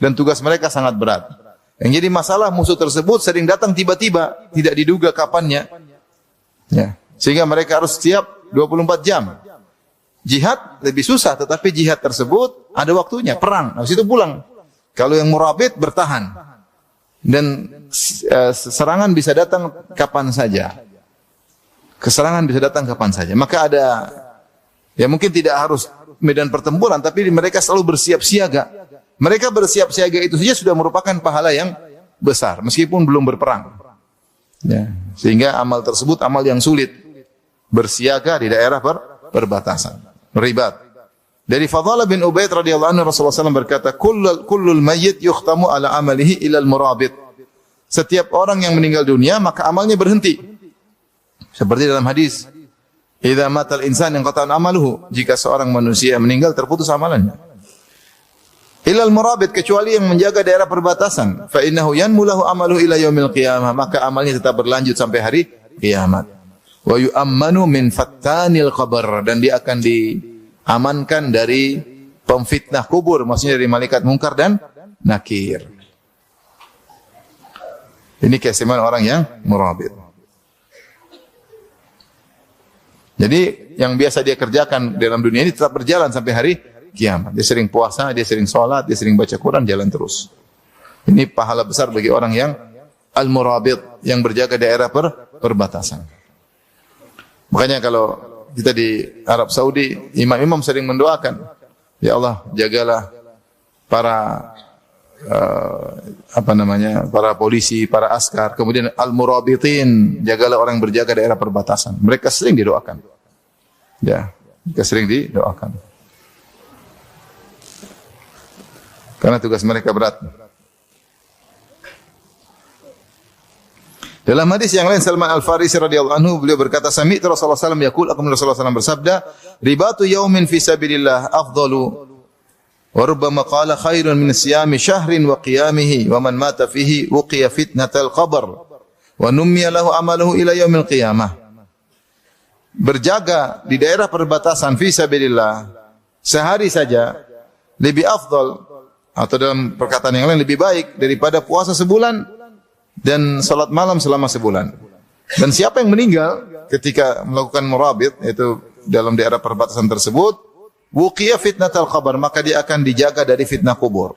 Dan tugas mereka sangat berat. Yang jadi masalah musuh tersebut sering datang tiba-tiba, tidak diduga kapannya. Ya. Sehingga mereka harus siap 24 jam. Jihad lebih susah, tetapi jihad tersebut ada waktunya, perang, habis itu pulang. Kalau yang murabit bertahan. Dan serangan bisa datang kapan saja. Keserangan bisa datang kapan saja. Maka ada, ya mungkin tidak harus medan pertempuran, tapi mereka selalu bersiap siaga. Mereka bersiap siaga itu saja sudah merupakan pahala yang besar, meskipun belum berperang. Ya. Sehingga amal tersebut amal yang sulit. Bersiaga di daerah perbatasan. Ribat. Dari Fadhalah bin Ubaid radhiyallahu anhu, Rasulullah SAW berkata, kullul mayyit yukhtamu ala amalihi ilal murabit. Setiap orang yang meninggal dunia maka amalnya berhenti. Seperti dalam hadis, idza matal insan inqata'a amaluhu, jika seorang manusia meninggal terputus amalannya. Ilal murabit, kecuali yang menjaga daerah perbatasan, fa innahu yanmulahu amaluhu ila yaumil qiyamah, maka amalnya tetap berlanjut sampai hari kiamat. Wa yu'ammanu min fattanil qabr, dan dia akan diamankan dari pemfitnah kubur, maksudnya dari malaikat mungkar dan nakir. Ini keistimewaan orang yang murabit. Jadi yang biasa dia kerjakan dalam dunia ini tetap berjalan sampai hari kiamat. Dia sering puasa, dia sering sholat, dia sering baca Quran, jalan terus. Ini pahala besar bagi orang yang al-murabit, yang berjaga daerah perbatasan. Makanya kalau kita di Arab Saudi, imam-imam sering mendoakan, ya Allah, jagalah para para polisi, para askar, kemudian al-murabitin, jagalah orang yang berjaga daerah perbatasan. Mereka sering didoakan. Ya, mereka sering didoakan. Karena tugas mereka berat. Dalam hadis yang lain, Salman Al-Farisi radhiyallahu anhu, beliau berkata, sami'tu Rasulullah sallallahu alaihi wasallam yaqul, aku mendengar Rasulullah sallallahu alaihi wasallam bersabda, ribatu yaumin fi sabilillah afdalu wa rubbama qala khairun min siyami syahrin wa qiyamihi wa man mata fihi uqiya fitnatal qabr wa nummiya lahu amaluhu ila yaumil qiyamah. Berjaga di daerah perbatasan fi sabilillah sehari saja lebih afdal, atau dalam perkataan yang lain lebih baik daripada puasa sebulan dan salat malam selama sebulan. Dan siapa yang meninggal ketika melakukan murabit, yaitu dalam daerah perbatasan tersebut, wuqiya fitnatal qabr, maka dia akan dijaga dari fitnah kubur.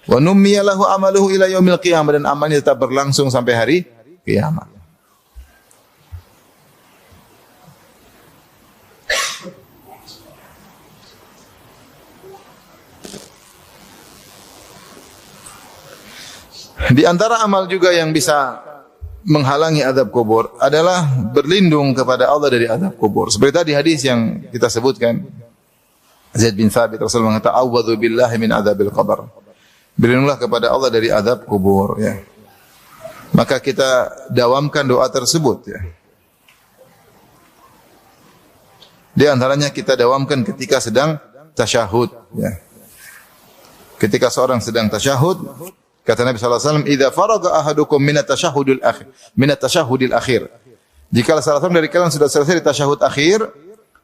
Wa nummiya lahu amaluhu ila yaumil qiyamah, dan amalnya tetap berlangsung sampai hari kiamat. Di antara amal juga yang bisa menghalangi azab kubur adalah berlindung kepada Allah dari azab kubur. Seperti tadi hadis yang kita sebutkan, Zaid bin Thabit, Rasulullah mengatakan, "A'udzu billahi min adzabil qabr." Berlindunglah kepada Allah dari azab kubur, ya. Maka kita dawamkan doa tersebut, ya. Di antaranya kita dawamkan ketika sedang tasyahud, ya. Ketika seorang sedang tasyahud, kata Nabi sallallahu alaihi wasallam, "Idza faraga ahadukum min at-tashahhudil akhir." Jika salah seorang dari kalian sudah selesai di tasyahud akhir,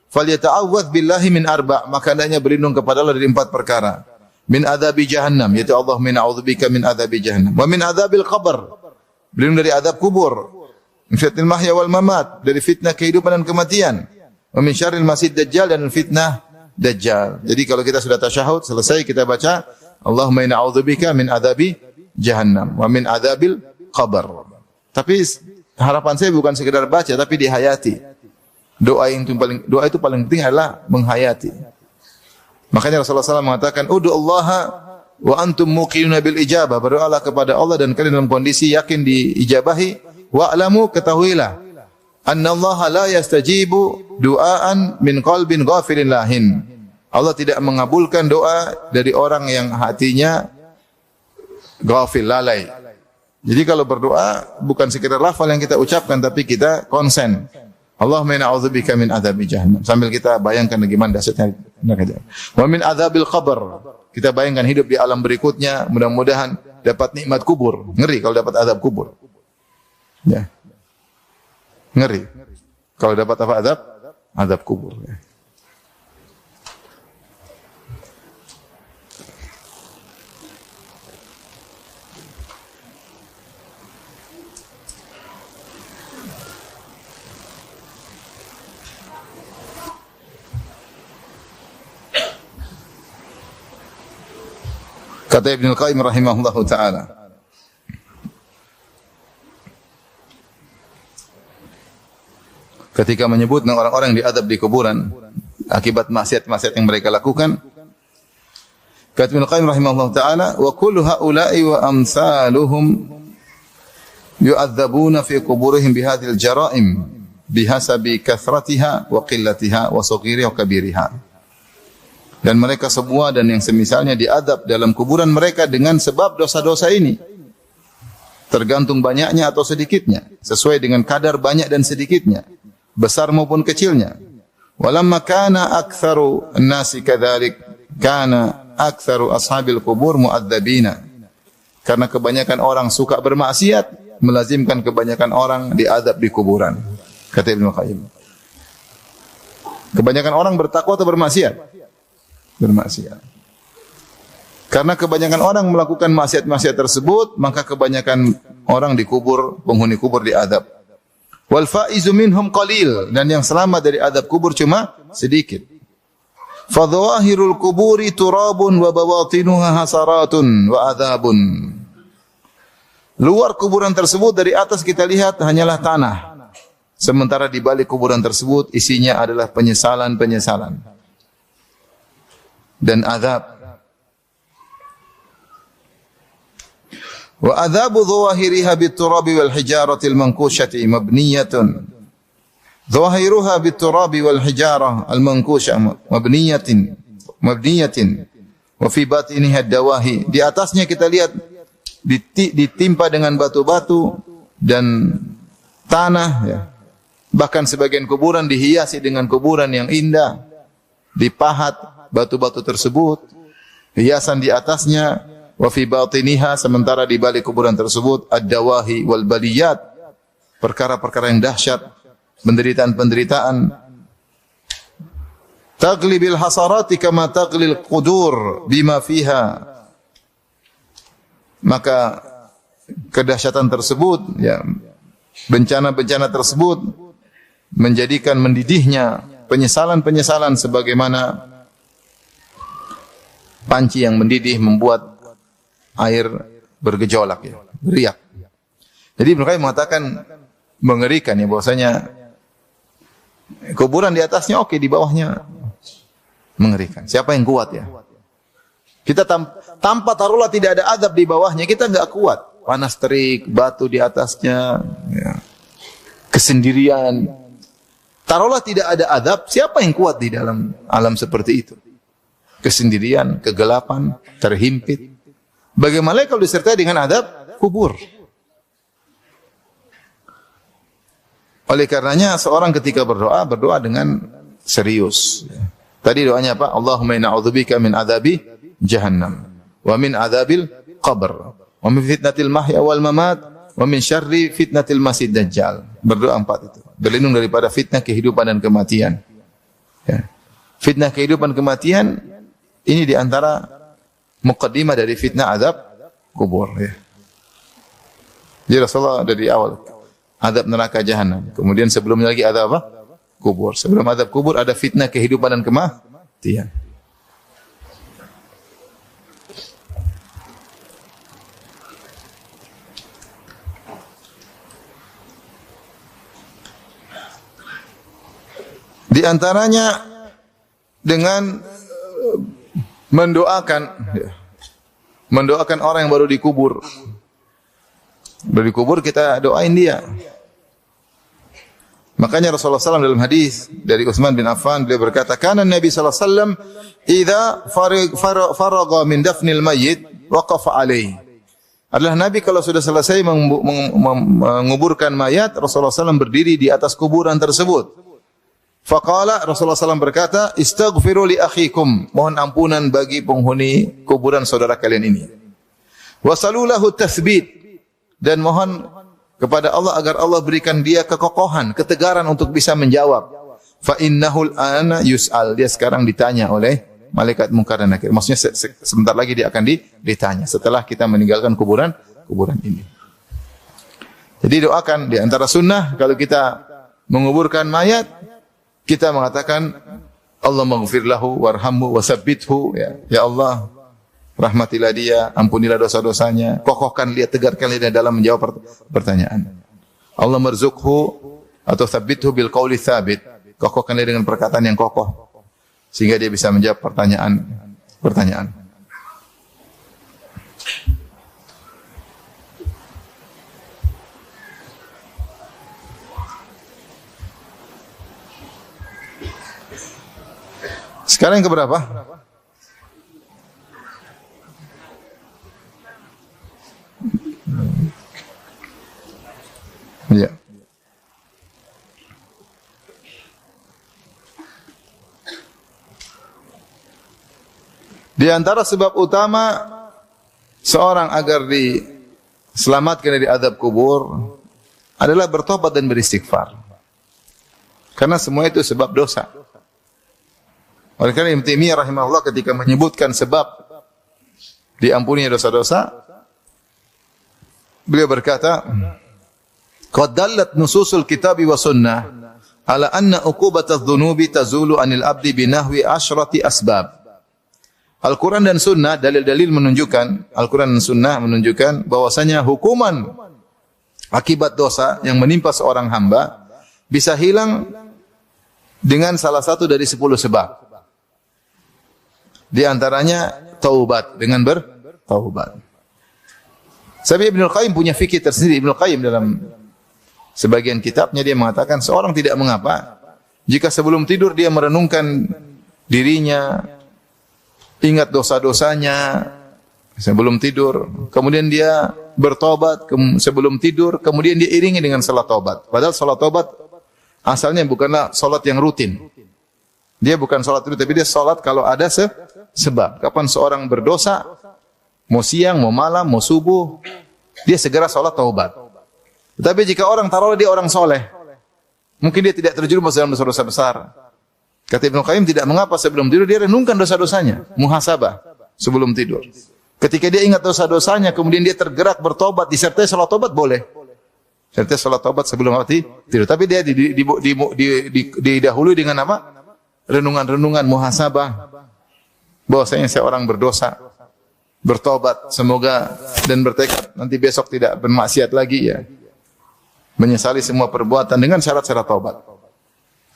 falyata'awwadz billahi min arba', maka hendaknya berlindung kepada Allah dari 4 perkara. Min adzabi jahannam, yaitu Allahumma na'udzubika min adzabi jahannam. Wa min adzabil qabr, berlindung dari azab kubur. Min fitnatil mahya wal mamat, dari fitnah kehidupan dan kematian. Wa min syarril masiihid dajjal, dan fitnah dajjal. Jadi kalau kita sudah tasyahud selesai, kita baca Allahumma na'udzubika min adzabi jahannam wa min adzabil qabr. Tapi harapan saya bukan sekedar baca, tapi dihayati. Doa itu paling penting adalah menghayati. Makanya Rasulullah SAW mengatakan, "Ud'u Allah wa antum muqinuna bil ijabah." Berdoalah kepada Allah dan kalian dalam kondisi yakin diijabahi. Wa'lamu, ketahuilah, anna Allah la yastajibu du'aan min qalbin ghafilin lahin. Allah tidak mengabulkan doa dari orang yang hatinya ghafil, lalai. Jadi kalau berdoa bukan sekedar lafal yang kita ucapkan, tapi kita konsen. Allahumma na'udzubika min adzabi jahannam. Sambil kita bayangkan bagaimana dahsyatnya neraka jahanam. Wa min adzabil qabr. Kita bayangkan hidup di alam berikutnya, mudah-mudahan dapat nikmat kubur. Ngeri kalau dapat azab kubur. Ya. Ngeri. Kalau dapat apa azab? Azab kubur, ya. Kata Ibnu Qayyim rahimahullahu taala, ketika menyebut orang-orang yang diadab di kuburan akibat maksiat-maksiat yang mereka lakukan, kata Ibnu Qayyim rahimahullahu taala, "Wa kullu haula'i wa amsaluhum yu'adzabuna fi quburihim bihadhil jara'im bihasabi kathratiha wa qillatiha wa saghiriha wa kabiriha." Dan mereka semua dan yang semisalnya diadab dalam kuburan mereka dengan sebab dosa-dosa ini. Tergantung banyaknya atau sedikitnya, sesuai dengan kadar banyak dan sedikitnya, besar maupun kecilnya. Walamma kana aktsaru an-nasi kadzalik, kana aktsaru ashabil qubur mu'adzabina. Karena kebanyakan orang suka bermaksiat, melazimkan kebanyakan orang diadab di kuburan. Kata Ibnu Qayyim. Kebanyakan orang bertakwa atau bermaksiat? Bermaksiat. Karena kebanyakan orang melakukan maksiat-maksiat tersebut, maka kebanyakan orang dikubur, penghuni kubur diadab. Wal faizu minhum qalil, dan yang selamat dari adab kubur cuma sedikit. Fa dhawahirul quburi turabun wa bawatinuha hasaratun wa adzabun. Luar kuburan tersebut dari atas kita lihat hanyalah tanah. Sementara di balik kuburan tersebut isinya adalah penyesalan-penyesalan dan azab. Wa adzabu dhawahiriha bit-turabi wal hijarati al-mankushati mabniyatun. Dhawahiruha bit-turabi wal hijarah al-mankushah mabniyatin wa fi batiniha ad-dawahi. Di atasnya kita lihat ditimpa dengan batu-batu dan tanah, ya. Bahkan sebagian kuburan dihiasi dengan kuburan yang indah, dipahat batu-batu tersebut, hiasan di atasnya, wa fi batiniha, sementara di balik kuburan tersebut ad-dawahi wal baliyat, perkara-perkara yang dahsyat, penderitaan-penderitaan. Taglibil hasarati kama taglil qudur bima fiha. Maka kedahsyatan tersebut, ya, bencana-bencana tersebut menjadikan mendidihnya penyesalan-penyesalan sebagaimana panci yang mendidih membuat air bergejolak ya, beriak. Jadi Ibnu Qayyim mengatakan mengerikan ya bahwasanya kuburan di atasnya oke, di bawahnya mengerikan. Siapa yang kuat ya? Kita tanpa taruhlah tidak ada azab di bawahnya, kita enggak kuat. Panas terik, batu di atasnya, ya. Kesendirian. Taruhlah tidak ada azab, siapa yang kuat di dalam alam seperti itu? Kesendirian, kegelapan, terhimpit. Bagaimana kalau disertai dengan azab kubur? Oleh karenanya seorang ketika berdoa dengan serius. Tadi doanya apa? Allahumma inna a'udzubika min adzabi jahannam wa min adzabil qabr wa min fitnatil mahya wal mamat wa min syarri fitnatil masih dajjal. Berdoa 4 itu. Berlindung daripada fitnah kehidupan dan kematian. Ya. Fitnah kehidupan kematian ini di antara muqaddimah dari fitnah azab kubur ya. Jadi Rasulullah dari awal azab neraka jahanam. Kemudian sebelumnya lagi azab apa? Kubur. Sebelum azab kubur ada fitnah kehidupan dan kematian. Di antaranya dengan mendoakan orang yang baru dikubur. Baru dikubur kita doain dia. Makanya Rasulullah SAW dalam hadis dari Utsman bin Affan beliau berkata, "Kana Nabi sallallahu alaihi wasallam idza faragha min dafnil mayyit waqafa alaihi." Adalah Nabi kalau sudah selesai menguburkan mayat, Rasulullah SAW berdiri di atas kuburan tersebut. Faqala Rasulullah SAW berkata, "Istaghfiru li akhikum." Mohon ampunan bagi penghuni kuburan saudara kalian ini. Wasalu lahu tathbit, dan mohon kepada Allah agar Allah berikan dia kekokohan, ketegaran untuk bisa menjawab. Fa innahul ana yus'al. Dia sekarang ditanya oleh malaikat munkar dan nakir. Maksudnya sebentar lagi dia akan ditanya setelah kita meninggalkan kuburan ini. Jadi doakan di antara sunnah kalau kita menguburkan mayat, kita mengatakan Allah maghfir lahu warhamhu wasabbithu ya. Ya Allah, rahmatilah dia, ampunilah dosa-dosanya, kokohkan dia, tegarkan dia dalam menjawab pertanyaan. Allah marzuqhu atau tsabbithu bil qauli tsabit. Kokohkan dia dengan perkataan yang kokoh sehingga dia bisa menjawab pertanyaan. Sekarang yang keberapa? Ya. Di antara sebab utama seorang agar diselamatkan dari azab kubur adalah bertobat dan beristighfar. Karena semua itu sebab dosa. Oleh karena Ibnu Taimiyah rahimahullah ketika menyebutkan sebab diampuninya dosa-dosa, beliau berkata, "Qad dallat nususul kitabi wa sunnah ala anna uqubatadz dzunubi tazulu 'anil 'abdi binahwi 'asyrati asbab." Al-Quran dan Sunnah, dalil-dalil menunjukkan, Al-Quran dan Sunnah menunjukkan bahwasanya hukuman akibat dosa yang menimpa seorang hamba bisa hilang dengan salah satu dari 10 sebab. Di antaranya taubat, dengan bertaubat. Tapi Ibnu Qayyim punya fikih tersendiri. Ibnu Qayyim dalam sebagian kitabnya dia mengatakan seorang tidak mengapa jika sebelum tidur dia merenungkan dirinya, ingat dosa-dosanya sebelum tidur, kemudian dia bertobat sebelum tidur, kemudian dia iringi dengan salat taubat. Padahal salat taubat asalnya bukanlah salat yang rutin. Dia bukan salat rutin, tapi dia salat kalau ada sebab. Kapan seorang berdosa, mau siang, mau malam, mau subuh, dia segera salat taubat. Tetapi jika orang taruh dia orang soleh, mungkin dia tidak terjerumus dalam dosa-dosa besar. Kata Ibnu Qayyim tidak mengapa sebelum tidur dia renungkan dosa-dosanya, muhasabah sebelum tidur. Ketika dia ingat dosa-dosanya, kemudian dia tergerak bertobat, disertai salat taubat boleh. Sertai salat taubat sebelum tidur. Tapi dia didahului dengan apa? Renungan-renungan muhasabah. Bahwasanya seorang berdosa. bertobat semoga dan bertekad nanti besok tidak bermaksiat lagi ya. Menyesali semua perbuatan dengan syarat-syarat taubat.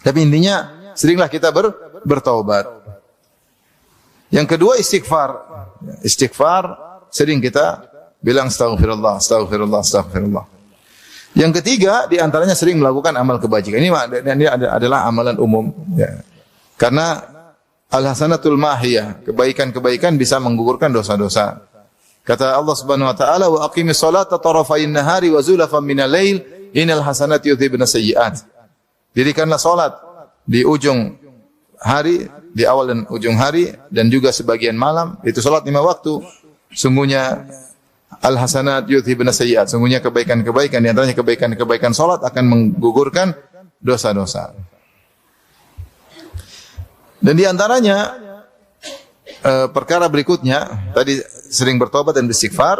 Tapi intinya seringlah kita bertaubat. Yang kedua istighfar. Istighfar sering kita bilang astaghfirullah, astaghfirullah, astaghfirullah. Yang ketiga di antaranya sering melakukan amal kebajikan. Ini adalah amalan umum ya. Karena al-hasanatul mahiyah, kebaikan-kebaikan bisa menggugurkan dosa-dosa. Kata Allah Subhanahu wa taala, "Wa aqimis salata tarafayn nahari wa zulafan minal lail, innal hasanati yudhibna sayyi'at." Dirikanlah salat di ujung hari, di awal dan ujung hari dan juga sebagian malam, itu salat 5 waktu. Sungguhnya al-hasanat yudhibna sayyi'at, sungguhnya kebaikan-kebaikan di antaranya kebaikan-kebaikan salat akan menggugurkan dosa-dosa. Dan di antaranya perkara berikutnya tadi sering bertobat dan beristighfar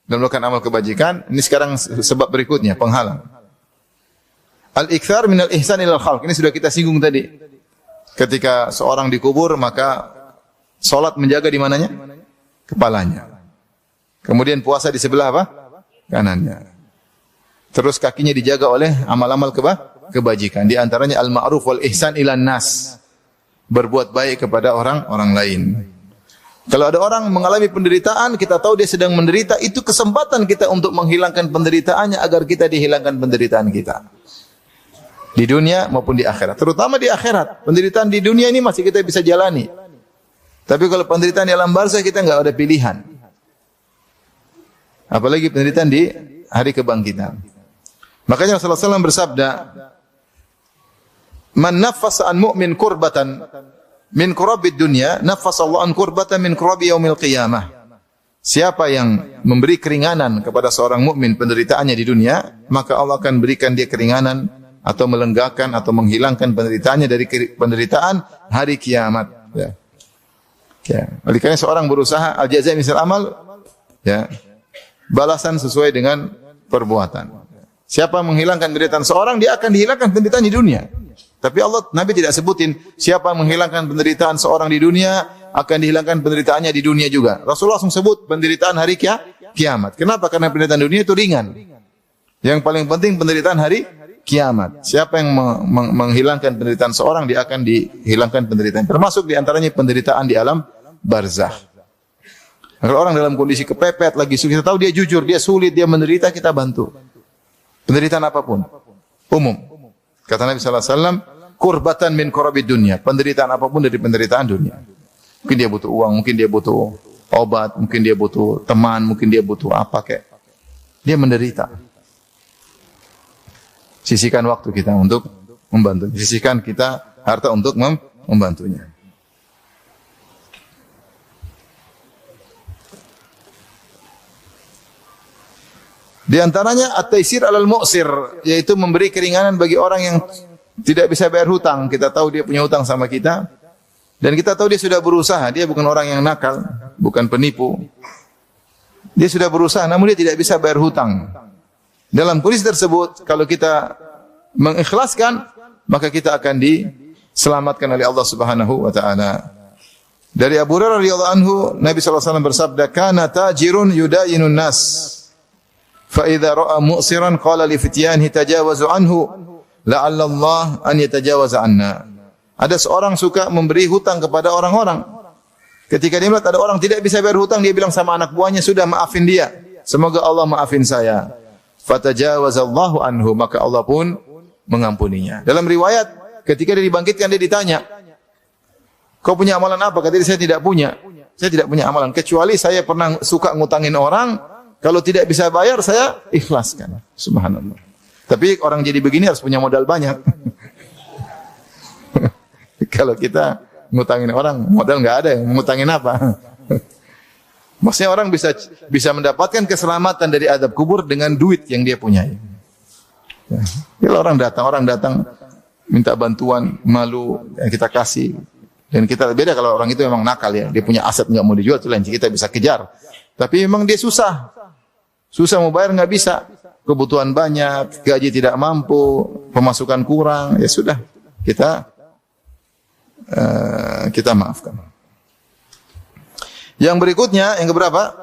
dan melakukan amal kebajikan. Ini sekarang sebab berikutnya penghalang. Al-iktsar minal ihsan ilal khalq. Ini sudah kita singgung tadi. Ketika seorang dikubur maka salat menjaga di mananya? Kepalanya. Kemudian puasa di sebelah apa? Kanannya. Terus kakinya dijaga oleh amal-amal kebajikan. Di antaranya al-ma'ruf wal ihsan ilan nas. Berbuat baik kepada orang lain. Kalau ada orang mengalami penderitaan, kita tahu dia sedang menderita, itu kesempatan kita untuk menghilangkan penderitaannya agar kita dihilangkan penderitaan kita. Di dunia maupun di akhirat. Terutama di akhirat. Penderitaan di dunia ini masih kita bisa jalani. Tapi kalau penderitaan di alam barzakh kita enggak ada pilihan. Apalagi penderitaan di hari kebangkitan. Makanya Rasulullah SAW bersabda, "Man naffasa an mu'min kurbatan min kurabid dunya, naffasa Allah an kurbatan min kurabi yaumil qiyamah." Siapa yang memberi keringanan kepada seorang mukmin penderitaannya di dunia, maka Allah akan berikan dia keringanan atau melenggakan atau menghilangkan penderitaannya dari penderitaan hari kiamat. Ya. Ya. Oleh karena seorang berusaha al-jazaa misal amal, ya. Balasan sesuai dengan perbuatan. Siapa menghilangkan penderitaan seorang, dia akan dihilangkan penderitaan di dunia. Tapi Nabi tidak sebutin siapa menghilangkan penderitaan seorang di dunia akan dihilangkan penderitaannya di dunia juga. Rasulullah langsung sebut penderitaan hari kiamat. Kenapa? Karena penderitaan dunia itu ringan. Yang paling penting penderitaan hari kiamat. Siapa yang menghilangkan penderitaan seorang, dia akan dihilangkan penderitaan. Termasuk di antaranya penderitaan di alam barzakh. Kalau orang dalam kondisi kepepet, lagi sulit, kita tahu dia jujur, dia sulit, dia menderita, kita bantu. Penderitaan apapun, umum. Kata Nabi SAW, kurbatan min kurabid dunia. Penderitaan apapun dari penderitaan dunia. Mungkin dia butuh uang, mungkin dia butuh obat, mungkin dia butuh teman, mungkin dia butuh apa kayak. Dia menderita. Sisihkan waktu kita untuk membantu. Sisihkan kita harta untuk membantunya. Di antaranya at-taisir 'alal mu'sir, yaitu memberi keringanan bagi orang yang tidak bisa bayar hutang. Kita tahu dia punya hutang sama kita dan kita tahu dia sudah berusaha, dia bukan orang yang nakal, bukan penipu. Dia sudah berusaha namun dia tidak bisa bayar hutang. Dalam kondisi tersebut kalau kita mengikhlaskan, maka kita akan diselamatkan oleh Allah Subhanahu wa taala. Dari Abu Hurairah radhiyallahu anhu, Nabi sallallahu alaihi wasallam bersabda, "Kana tajirun yudayinun nas." Fa idza ra'a mu'siran qala li fityanihi tajawazu anhu la'alla Allah an yatajawaza anna. Ada seorang suka memberi hutang kepada orang-orang. Ketika dia melihat ada orang tidak bisa bayar hutang, dia bilang sama anak buahnya, "Sudah maafin dia. Semoga Allah maafin saya." Fatajawazallahu anhu, maka Allah pun mengampuninya. Dalam riwayat ketika dia dibangkitkan dia ditanya, "Kau punya amalan apa?" Kata dia, "Saya tidak punya. Saya tidak punya amalan kecuali saya pernah suka ngutangin orang. Kalau tidak bisa bayar, saya ikhlaskan." Subhanallah. Tapi orang jadi begini harus punya modal banyak. Kalau kita ngutangin orang, modal nggak ada, ngutangin apa? Maksudnya orang bisa mendapatkan keselamatan dari azab kubur dengan duit yang dia punyai. Ya. Kalau orang datang minta bantuan, malu, yang kita kasih. Dan kita beda kalau orang itu memang nakal ya, dia punya aset nggak mau dijual, itu lain, kita bisa kejar. Tapi memang dia susah mau bayar nggak bisa, kebutuhan banyak, gaji tidak mampu, pemasukan kurang, ya sudah kita maafkan. Yang berikutnya, yang keberapa?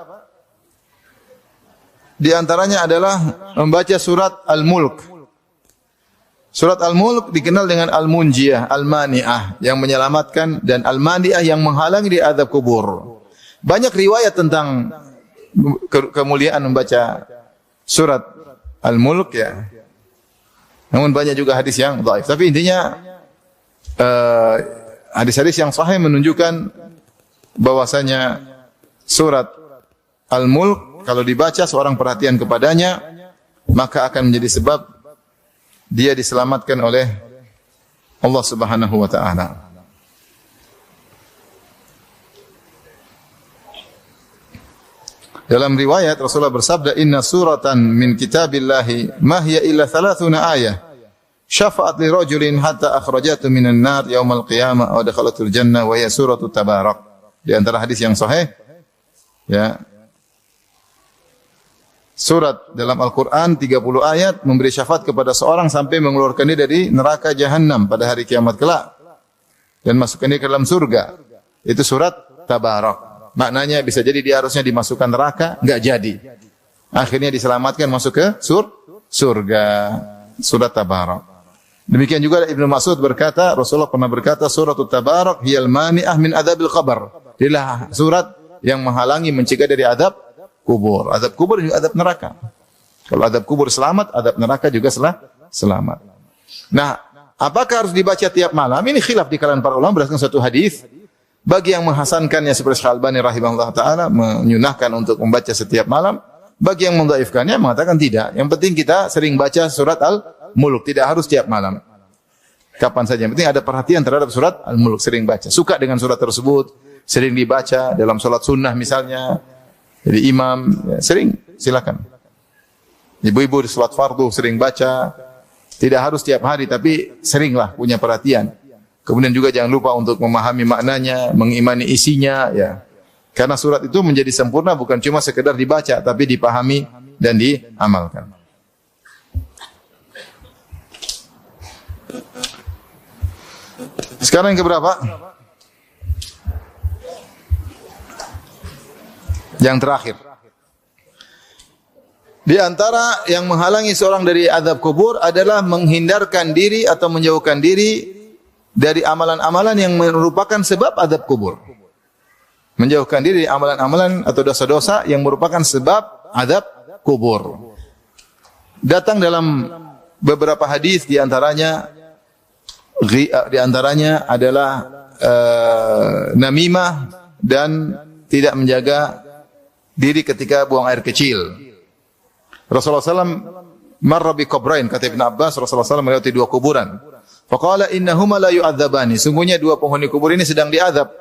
Di antaranya adalah membaca surat Al-Mulk. Surat Al-Mulk dikenal dengan Al-Munjiyah, Al-Mani'ah, yang menyelamatkan, dan Al-Mani'ah yang menghalangi di azab kubur. Banyak riwayat tentang kemuliaan membaca surat Al-Mulk ya. Namun banyak juga hadis yang dhaif. Tapi intinya hadis-hadis yang sahih menunjukkan bahwasanya surat Al-Mulk kalau dibaca seorang perhatian kepadanya maka akan menjadi sebab dia diselamatkan oleh Allah Subhanahu wa taala. Dalam riwayat Rasulullah bersabda, "Inna suratan min kitabillahi ma hiya illa 30 ayah. Syafa'at li rajulin hatta akhrajatu minan nar yaumal qiyamah wa dakhalatul jannah wa hiya suratut tabarak." Di antara hadis yang sahih ya, surat dalam Al-Quran 30 ayat memberi syafaat kepada seorang sampai mengeluarkan dia dari neraka jahanam pada hari kiamat kelak dan masukkan dia ke dalam surga. Itu surat Tabarak. Maknanya bisa jadi dia harusnya dimasukkan neraka, enggak jadi. Akhirnya diselamatkan masuk ke surga. Surat Tabarak. Demikian juga Ibnu Mas'ud berkata, Rasulullah pernah berkata, surat Tabarak hiyal mani'ah min adzabil qabr. Inilah surat yang menghalangi, mencegah dari adab kubur. Azab kubur juga azab neraka. Kalau azab kubur selamat, azab neraka juga selamat. Nah, apakah harus dibaca tiap malam? Ini khilaf di kalangan para ulama berdasarkan satu hadis. Bagi yang menghasankannya seperti Syekh Al-Albani rahimahullah taala menyunahkan untuk membaca setiap malam. Bagi yang mendhaifkannya mengatakan tidak. Yang penting kita sering baca surat Al-Mulk, tidak harus tiap malam. Kapan saja. Yang penting ada perhatian terhadap surat Al-Mulk, sering baca. Suka dengan surat tersebut, sering dibaca dalam salat sunnah misalnya. Jadi imam ya, sering silakan. Ibu-ibu di salat fardu sering baca. Tidak harus tiap hari tapi seringlah punya perhatian. Kemudian juga jangan lupa untuk memahami maknanya, mengimani isinya ya. Karena surat itu menjadi sempurna bukan cuma sekedar dibaca tapi dipahami dan diamalkan. Sekarang yang keberapa? Yang terakhir. Di antara yang menghalangi seorang dari azab kubur adalah menghindarkan diri atau menjauhkan diri dari amalan-amalan yang merupakan sebab azab kubur. Menjauhkan diri dari amalan-amalan atau dosa-dosa yang merupakan sebab azab kubur. Datang dalam beberapa hadis di antaranya adalah namimah dan tidak menjaga diri ketika buang air kecil. Rasulullah SAW marra bi qabrain, kata Ibn Abbas, Rasulullah SAW melewati dua kuburan. Faqala innahuma la yu'adzabani, sungguhnya dua penghuni kubur ini sedang diazab.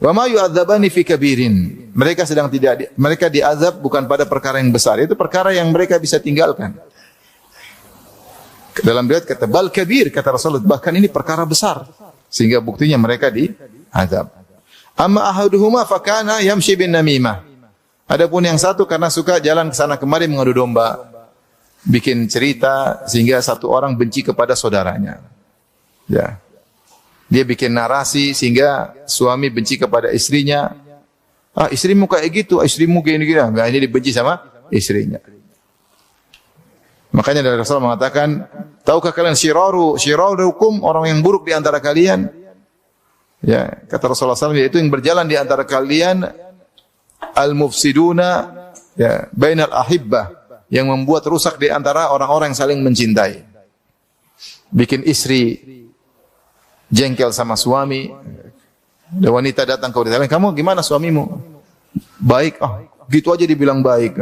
Wa ma yu'adzabani fi kabirin, mereka diazab bukan pada perkara yang besar, itu perkara yang mereka bisa tinggalkan. Dalam riwayat kata bal kabir, kata Rasulullah, bahkan ini perkara besar sehingga buktinya mereka diazab. Amma ahaduhuma fakana yamshi bin namimah. Adapun yang satu karena suka jalan ke sana kemari mengadu domba, bikin cerita sehingga satu orang benci kepada saudaranya. Ya. Dia bikin narasi sehingga suami benci kepada istrinya. Ah, istrimu kayak gitu, istrimu gini-gini. Nah, ini dibenci sama istrinya. Makanya dari Rasulullah mengatakan, tahukah kalian syirarukum, orang yang buruk di antara kalian? Ya, kata Rasulullah SAW, yaitu yang berjalan di antara kalian al-mufsiduna ya bainal ahibbah, yang membuat rusak di antara orang-orang yang saling mencintai. Bikin istri jengkel sama suami. Ada wanita datang ke wanita lain, "Kamu gimana suamimu?" "Baik." "Ah, gitu aja dibilang baik."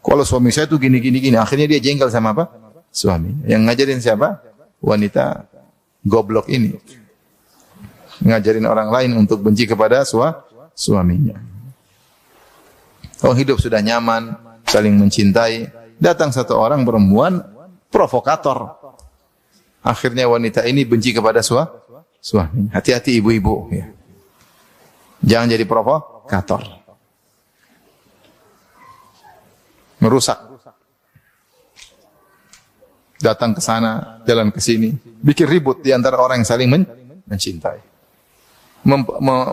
"Kalau suami saya tuh gini. Akhirnya dia jengkel sama apa? Suami. Yang ngajarin siapa? Wanita goblok ini. Ngajarin orang lain untuk benci kepada suaminya. Kalau hidup sudah nyaman, saling mencintai, datang satu orang perempuan provokator. Akhirnya wanita ini benci kepada suami. Hati-hati ibu-ibu ya. Jangan jadi provokator. Merusak. Datang ke sana, jalan ke sini, bikin ribut di antara orang yang saling mencintai.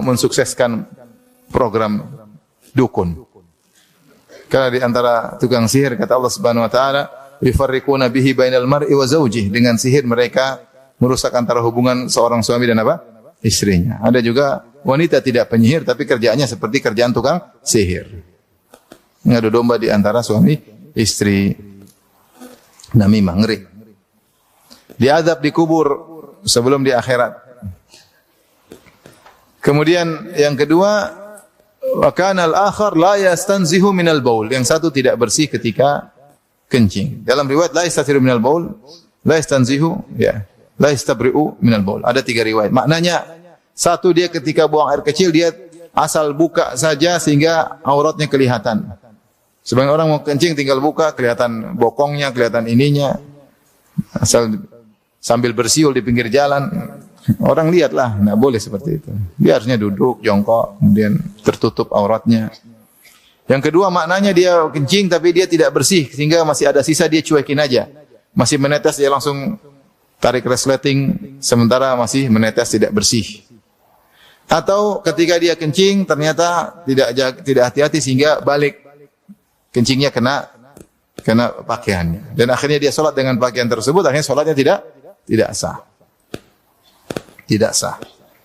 Mensukseskan program dukun. Karena di antara tukang sihir kata Allah Subhanahu wa taala, "Yufarriquna bihi bainal mar'i wa zawjihi." Dengan sihir mereka merusak antara hubungan seorang suami dan apa? Istrinya. Ada juga wanita tidak penyihir tapi kerjaannya seperti kerjaan tukang sihir. Ngadu domba di antara suami istri. Namimah, ngeri. Diazab di kubur sebelum di akhirat. Kemudian yang kedua, wa kana al-akhar la yastanzihu minal baul. Yang satu tidak bersih ketika kencing. Dalam riwayat la yastatiru minal baul, la yastanzihu, ya, la yastabri'u minal baul. Ada 3 riwayat. Maknanya satu, dia ketika buang air kecil dia asal buka saja sehingga auratnya kelihatan. Sebagian orang mau kencing tinggal buka, kelihatan bokongnya, kelihatan ininya. Asal sambil bersiul di pinggir jalan, orang lihatlah, enggak boleh seperti itu. Dia harusnya duduk, jongkok, kemudian tertutup auratnya. Yang kedua maknanya dia kencing tapi dia tidak bersih sehingga masih ada sisa, dia cuekin aja. Masih menetes dia langsung tarik resleting sementara masih menetes tidak bersih. Atau ketika dia kencing ternyata tidak hati-hati sehingga balik kencingnya kena pakaiannya. Dan akhirnya dia sholat dengan pakaian tersebut, akhirnya sholatnya tidak sah. Tidak sah.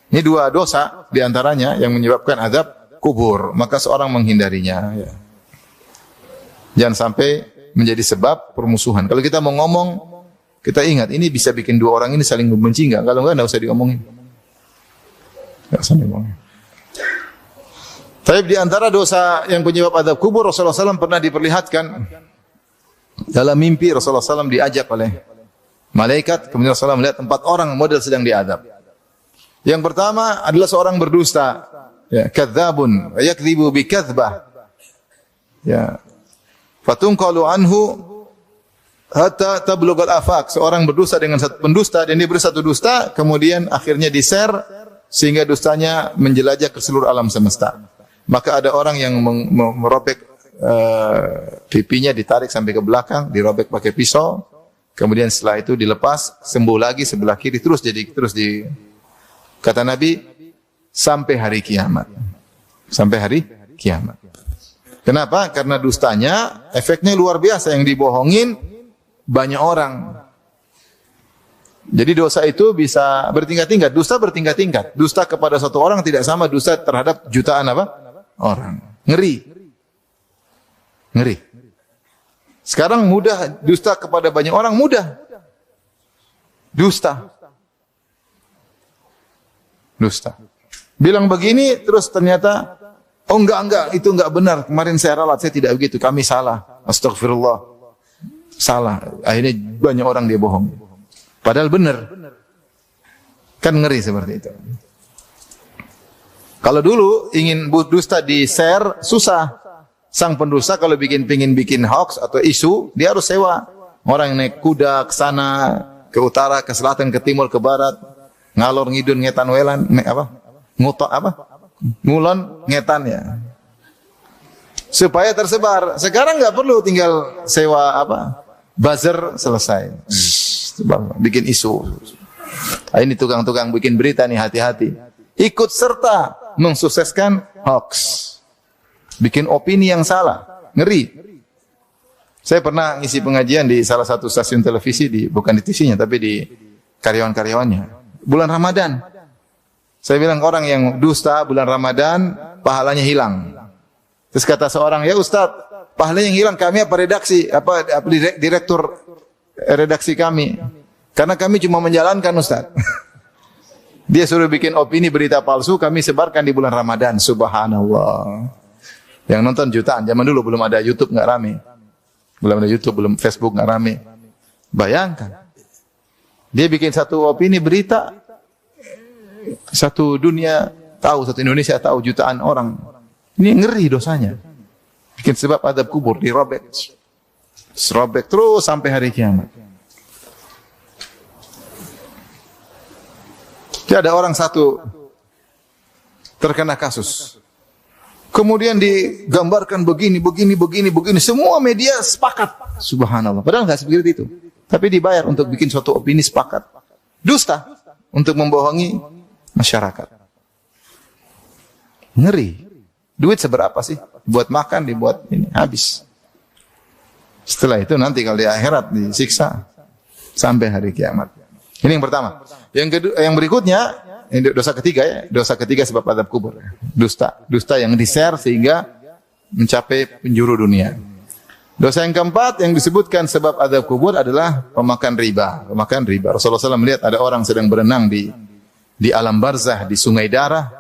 Ini 2 dosa diantaranya yang menyebabkan azab kubur. Maka seorang menghindarinya. Ya. Jangan sampai menjadi sebab permusuhan. Kalau kita mau ngomong, kita ingat ini bisa bikin 2 orang ini saling membenci enggak? Kalau enggak usah diomongin. Enggak usah diomongin. Tapi di antara dosa yang penyebab azab kubur, Rasulullah SAW pernah diperlihatkan dalam mimpi. Rasulullah SAW diajak oleh malaikat, kemudian Rasulullah melihat 4 orang model sedang diazab. Yang pertama adalah seorang berdusta, ya, kadzabun, yakdzibu bi kadzbah. Ya. Fatunqalu anhu hatta tablughal afaq. Seorang berdusta dengan satu pendusta dan dia bersatu dusta, kemudian akhirnya di-share sehingga dustanya menjelajah ke seluruh alam semesta. Maka ada orang yang merobek pipinya, ditarik sampai ke belakang, dirobek pakai pisau. Kemudian setelah itu dilepas, sembuh lagi sebelah kiri, terus kata Nabi sampai hari kiamat. Sampai hari kiamat. Kenapa? Karena dustanya efeknya luar biasa, yang dibohongin banyak orang. Jadi dosa itu bisa bertingkat-tingkat, dusta bertingkat-tingkat. Dusta kepada satu orang tidak sama dusta terhadap jutaan orang. Ngeri. Sekarang mudah dusta kepada banyak orang, mudah. Dusta. Bilang begini terus ternyata enggak, itu enggak benar. Kemarin saya ralat, saya tidak begitu. Kami salah. Astagfirullah. Salah. Akhirnya banyak orang dia bohong. Padahal benar. Kan ngeri seperti itu. Kalau dulu ingin dusta di-share susah. Sang pendusta kalau pengin bikin hoax atau isu, dia harus sewa orang yang naik kuda ke sana, ke utara, ke selatan, ke timur, ke barat, ngalor ngidun ngetan welan, ngulon ngetan ya. Supaya tersebar. Sekarang enggak perlu, tinggal sewa buzzer, selesai. Bikin isu. Ini tukang-tukang bikin berita nih, hati-hati. Ikut serta mensukseskan hoax. Bikin opini yang salah. Ngeri. Saya pernah ngisi pengajian di salah satu stasiun televisi, bukan di TV-nya, tapi di karyawan-karyawannya. Bulan Ramadan. Saya bilang ke orang yang dusta bulan Ramadan, pahalanya hilang. Terus kata seorang, ya Ustaz, pahalanya yang hilang kami redaksi, direktur redaksi kami. Karena kami cuma menjalankan Ustaz. Dia suruh bikin opini berita palsu, kami sebarkan di bulan Ramadan. Subhanallah. Yang nonton jutaan. Zaman dulu belum ada YouTube, nggak rame. Belum ada YouTube, belum Facebook, nggak rame. Bayangkan. Dia bikin satu opini berita, satu dunia tahu, satu Indonesia tahu, jutaan orang. Ini ngeri dosanya. Bikin sebab azab kubur, dirobek. Serobek terus sampai hari kiamat. Jadi ada orang satu terkena kasus. Kemudian digambarkan begini. Semua media sepakat. Subhanallah. Padahal nggak seperti itu. Tapi dibayar untuk bikin suatu opini sepakat. Dusta. Untuk membohongi masyarakat. Ngeri. Duit seberapa sih? Buat makan, dibuat ini, habis. Setelah itu nanti kalau di akhirat disiksa sampai hari kiamat. Ini yang pertama. Yang kedua, yang berikutnya, ini dosa ketiga ya. Dosa ketiga sebab azab kubur. Dusta. Dusta yang di-share sehingga mencapai penjuru dunia. Dosa yang keempat yang disebutkan sebab azab kubur adalah pemakan riba. Pemakan riba. Rasulullah SAW melihat ada orang sedang berenang di alam barzah, di sungai darah.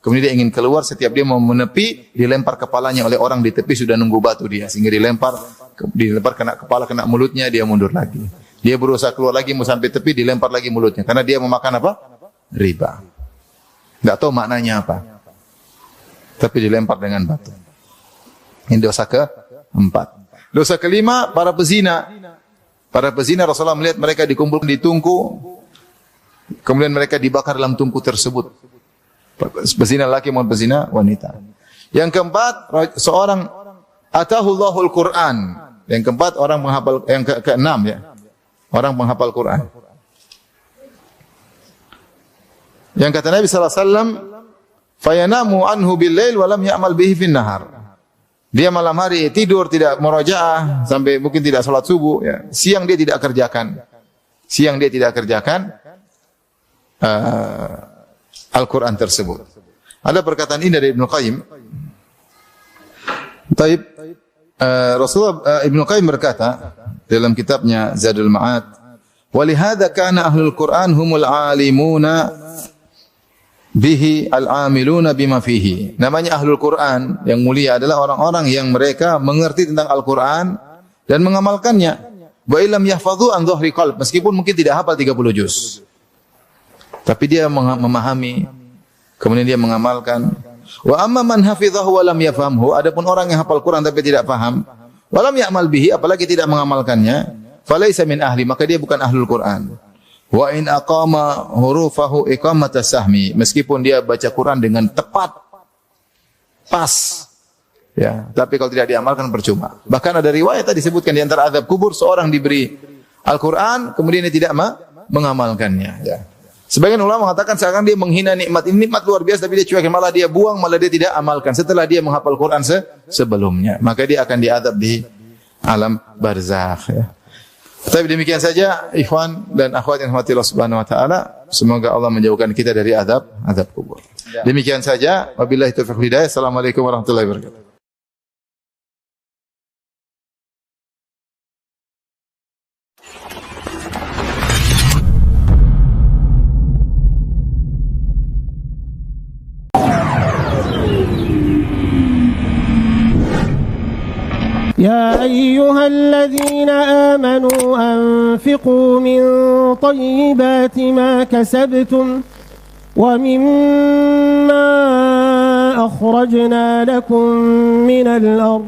Kemudian dia ingin keluar, setiap dia mau menepi, dilempar kepalanya oleh orang di tepi, sudah nunggu batu dia. Sehingga dilempar kena kepala, kena mulutnya, dia mundur lagi. Dia berusaha keluar lagi, mau sampai tepi, dilempar lagi mulutnya. Karena dia memakan apa? Riba. Tidak tahu maknanya apa. Tapi dilempar dengan batu. Ini dosa keempat. Dosa kelima, para pezina. Para pezina, Rasulullah melihat mereka dikumpulkan di tungku, kemudian mereka dibakar dalam tungku tersebut. Pezina laki maupun pezina wanita. Yang keempat, seorang atahullahul Quran. Yang keempat, orang menghafal, yang keenam ya. Orang menghafal Quran. Yang kata Nabi sallallahu alaihi wasallam, "Fayanamu anhu bil-lail wa lam ya'mal bihi fin nahar." Dia malam hari tidur, tidak murajaah sampai mungkin tidak salat subuh ya. Siang dia tidak kerjakan. Siang dia tidak kerjakan Al-Quran tersebut. Ada perkataan ini dari Ibnu Qayyim. Taib, Rasulullah Ibnu Qayyim berkata dalam kitabnya Zadul Ma'ad, "Walihada kana ahlul Quran humul alimuna bihi al-amiluna bima fihi." Namanya ahlul Quran yang mulia adalah orang-orang yang mereka mengerti tentang Al-Quran dan mengamalkannya. Wa illam yahfadhu an dhahri qalb, meskipun mungkin tidak hafal 30 juz. Tapi dia memahami, kemudian dia mengamalkan. Wa amma man hafidhahu wa lam yafhamhu, adapun orang yang hafal Quran tapi tidak paham, wa lam ya'mal bihi, apalagi tidak mengamalkannya, falaysa min ahli, maka dia bukan ahlul Quran. Wa in aqama hurufahu iqamata sahmi, meskipun dia baca Quran dengan tepat, pas, ya, tapi kalau tidak diamalkan percuma. Bahkan ada riwayat tadi disebutkan di antara azab kubur, seorang diberi Al-Quran, kemudian dia tidak mengamalkannya. Ya. Sebagian ulama mengatakan seakan dia menghina nikmat. Ini nikmat luar biasa, tapi dia cuekin, malah dia buang, malah dia tidak amalkan. Setelah dia menghafal Quran sebelumnya, maka dia akan diadab di alam barzakh. Ya. Tapi demikian saja, ikhwan dan akhwat yang dirahmati Allah Subhanahu wa taala. Semoga Allah menjauhkan kita dari azab kubur. Demikian saja. Wabillahi taufiq wal hidayah. Assalamualaikum warahmatullahi wabarakatuh. يا أيها الذين آمنوا أنفقوا من طيبات ما كسبتم ومما أخرجنا لكم من الأرض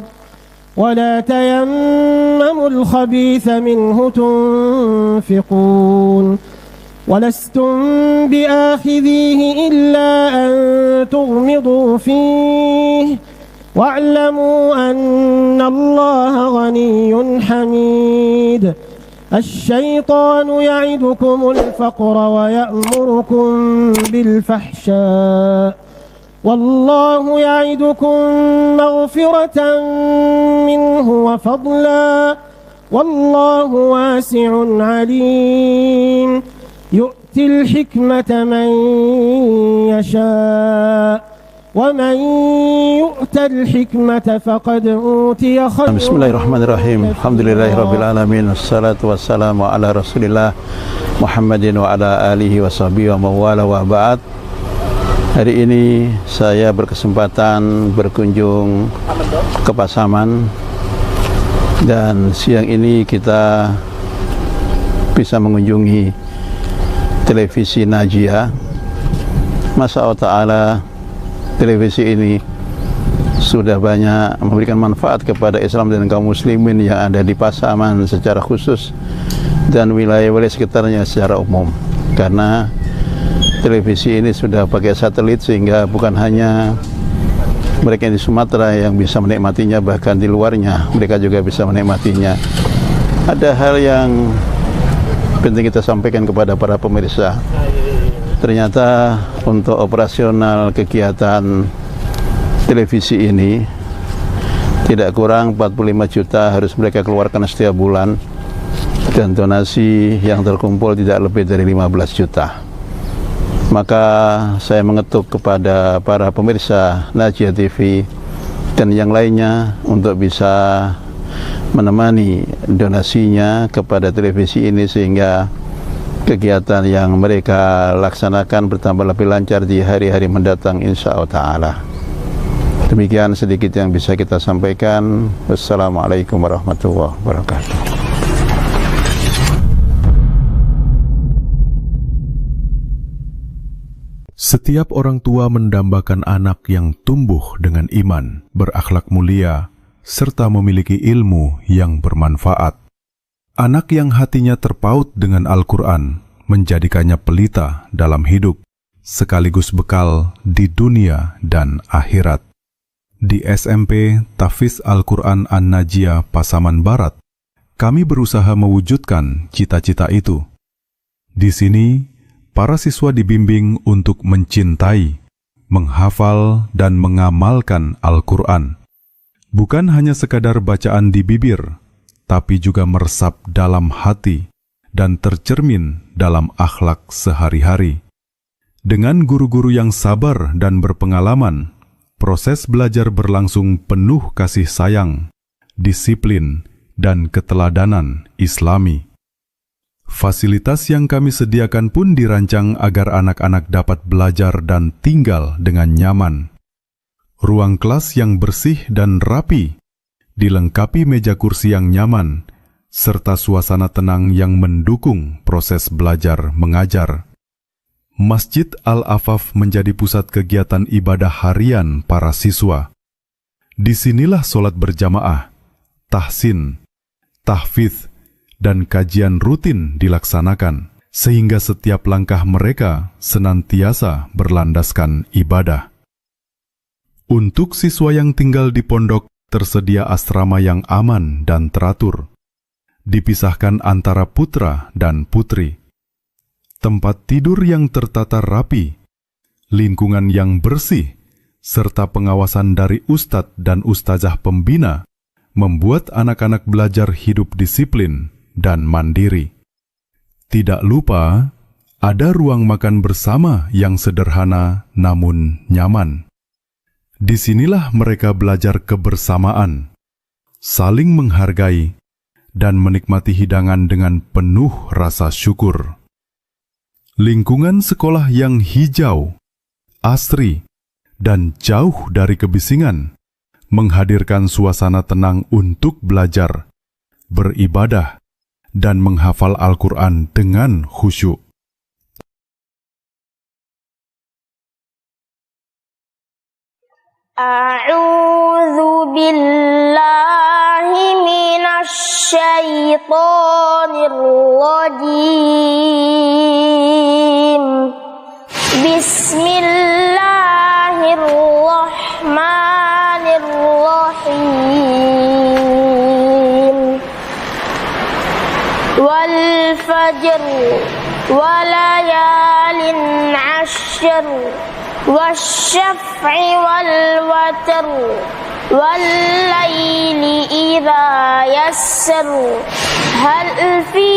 ولا تيمموا الخبيث منه تنفقون ولستم بآخذيه إلا أن تغمضوا فيه واعلموا أن الله غني حميد الشيطان يعدكم الفقر ويأمركم بالفحشاء والله يعدكم مغفرة منه وفضلا والله واسع عليم يؤتي الحكمة من يشاء ومن يؤت الحكمة فقد أوتي خيرا. Bismillahirrahmanirrahim. Alhamdulillahirabbil alamin. Wassalatu wassalamu ala Rasulillah Muhammadin wa ala alihi washabihi wa mawala wa ba'd. Hari ini saya berkesempatan berkunjung ke Pasaman, dan siang ini kita bisa mengunjungi televisi Najia. Masya Allah Ta'ala, televisi ini sudah banyak memberikan manfaat kepada Islam dan kaum muslimin yang ada di Pasaman secara khusus dan wilayah-wilayah sekitarnya secara umum, karena televisi ini sudah pakai satelit sehingga bukan hanya mereka di Sumatera yang bisa menikmatinya, bahkan di luarnya mereka juga bisa menikmatinya. Ada hal yang penting kita sampaikan kepada para pemirsa. Ternyata untuk operasional kegiatan televisi ini tidak kurang 45 juta harus mereka keluarkan setiap bulan, dan donasi yang terkumpul tidak lebih dari 15 juta. Maka saya mengetuk kepada para pemirsa Najia TV dan yang lainnya untuk bisa menemani donasinya kepada televisi ini, sehingga kegiatan yang mereka laksanakan bertambah lebih lancar di hari-hari mendatang insyaallah ta'ala. Demikian sedikit yang bisa kita sampaikan. Wassalamualaikum warahmatullahi wabarakatuh. Setiap orang tua mendambakan anak yang tumbuh dengan iman, berakhlak mulia, serta memiliki ilmu yang bermanfaat. Anak yang hatinya terpaut dengan Al-Quran menjadikannya pelita dalam hidup, sekaligus bekal di dunia dan akhirat. Di SMP Tahfiz Al-Quran An-Najia Pasaman Barat, kami berusaha mewujudkan cita-cita itu. Di sini, para siswa dibimbing untuk mencintai, menghafal, dan mengamalkan Al-Quran. Bukan hanya sekadar bacaan di bibir, tapi juga meresap dalam hati dan tercermin dalam akhlak sehari-hari. Dengan guru-guru yang sabar dan berpengalaman, proses belajar berlangsung penuh kasih sayang, disiplin, dan keteladanan Islami. Fasilitas yang kami sediakan pun dirancang agar anak-anak dapat belajar dan tinggal dengan nyaman. Ruang kelas yang bersih dan rapi, dilengkapi meja kursi yang nyaman, serta suasana tenang yang mendukung proses belajar mengajar. Masjid Al-Afaf menjadi pusat kegiatan ibadah harian para siswa. Disinilah sholat berjamaah, tahsin, tahfidz, dan kajian rutin dilaksanakan, sehingga setiap langkah mereka senantiasa berlandaskan ibadah. Untuk siswa yang tinggal di pondok, tersedia asrama yang aman dan teratur, dipisahkan antara putra dan putri. Tempat tidur yang tertata rapi, lingkungan yang bersih, serta pengawasan dari ustadz dan ustazah pembina membuat anak-anak belajar hidup disiplin dan mandiri. Tidak lupa, ada ruang makan bersama yang sederhana namun nyaman. Disinilah mereka belajar kebersamaan, saling menghargai, dan menikmati hidangan dengan penuh rasa syukur. Lingkungan sekolah yang hijau, asri, dan jauh dari kebisingan menghadirkan suasana tenang untuk belajar, beribadah, dan menghafal Al-Quran dengan khusyuk. A'udzu billahi minasy syaithanir rajim. Bismillahirrahmanirrahim. Wal fajr wa layalin 'ashr. والشفع والوتر والليل إذا يسر هل في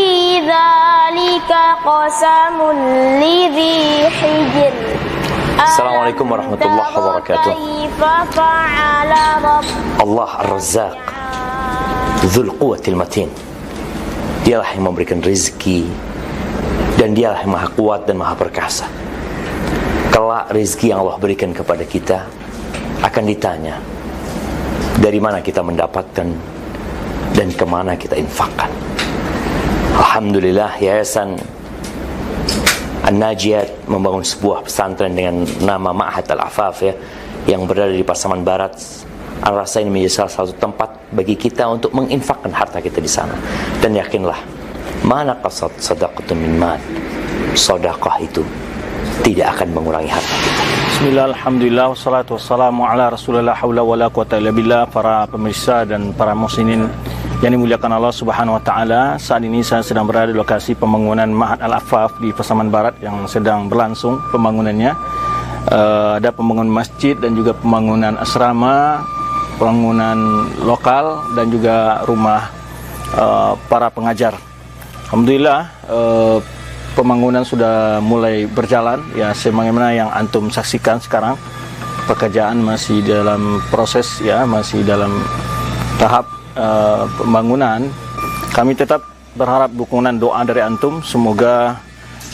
ذلك قسم لذي حجر. Assalamualaikum warahmatullahi wabarakatuh. Allah Ar-Razzaq, Dzul Quwwatil Matin. Dialah yang memberikan rezeki, dan dialah yang maha kuat dan maha perkasa. Kelak rezeki yang Allah berikan kepada kita akan ditanya, dari mana kita mendapatkan dan kemana kita infakkan. Alhamdulillah, Yayasan An-Najiyat membangun sebuah pesantren dengan nama Ma'had Al-Afaf, yang berada di Pasaman Barat. Al-Rasa ini menjadi salah satu tempat bagi kita untuk menginfakkan harta kita di sana. Dan yakinlah, mana qasad sadaqatun min mal, sedekah itu tidak akan mengurangi harta kita. Bismillah, alhamdulillah, wassalatu wassalamu ala rasulillah, haula wala quwata illa billah. Para pemirsa dan para muslimin yang dimuliakan Allah Subhanahu wa taala, saat ini saya sedang berada di lokasi pembangunan Ma'had Al-Afaf di Pasaman Barat yang sedang berlangsung pembangunannya. ada pembangunan masjid dan juga pembangunan asrama, pembangunan lokal dan juga rumah para pengajar. Alhamdulillah pembangunan sudah mulai berjalan ya, sebagaimana yang antum saksikan sekarang. Pekerjaan masih dalam proses ya, masih dalam tahap pembangunan. Kami tetap berharap dukungan doa dari antum, semoga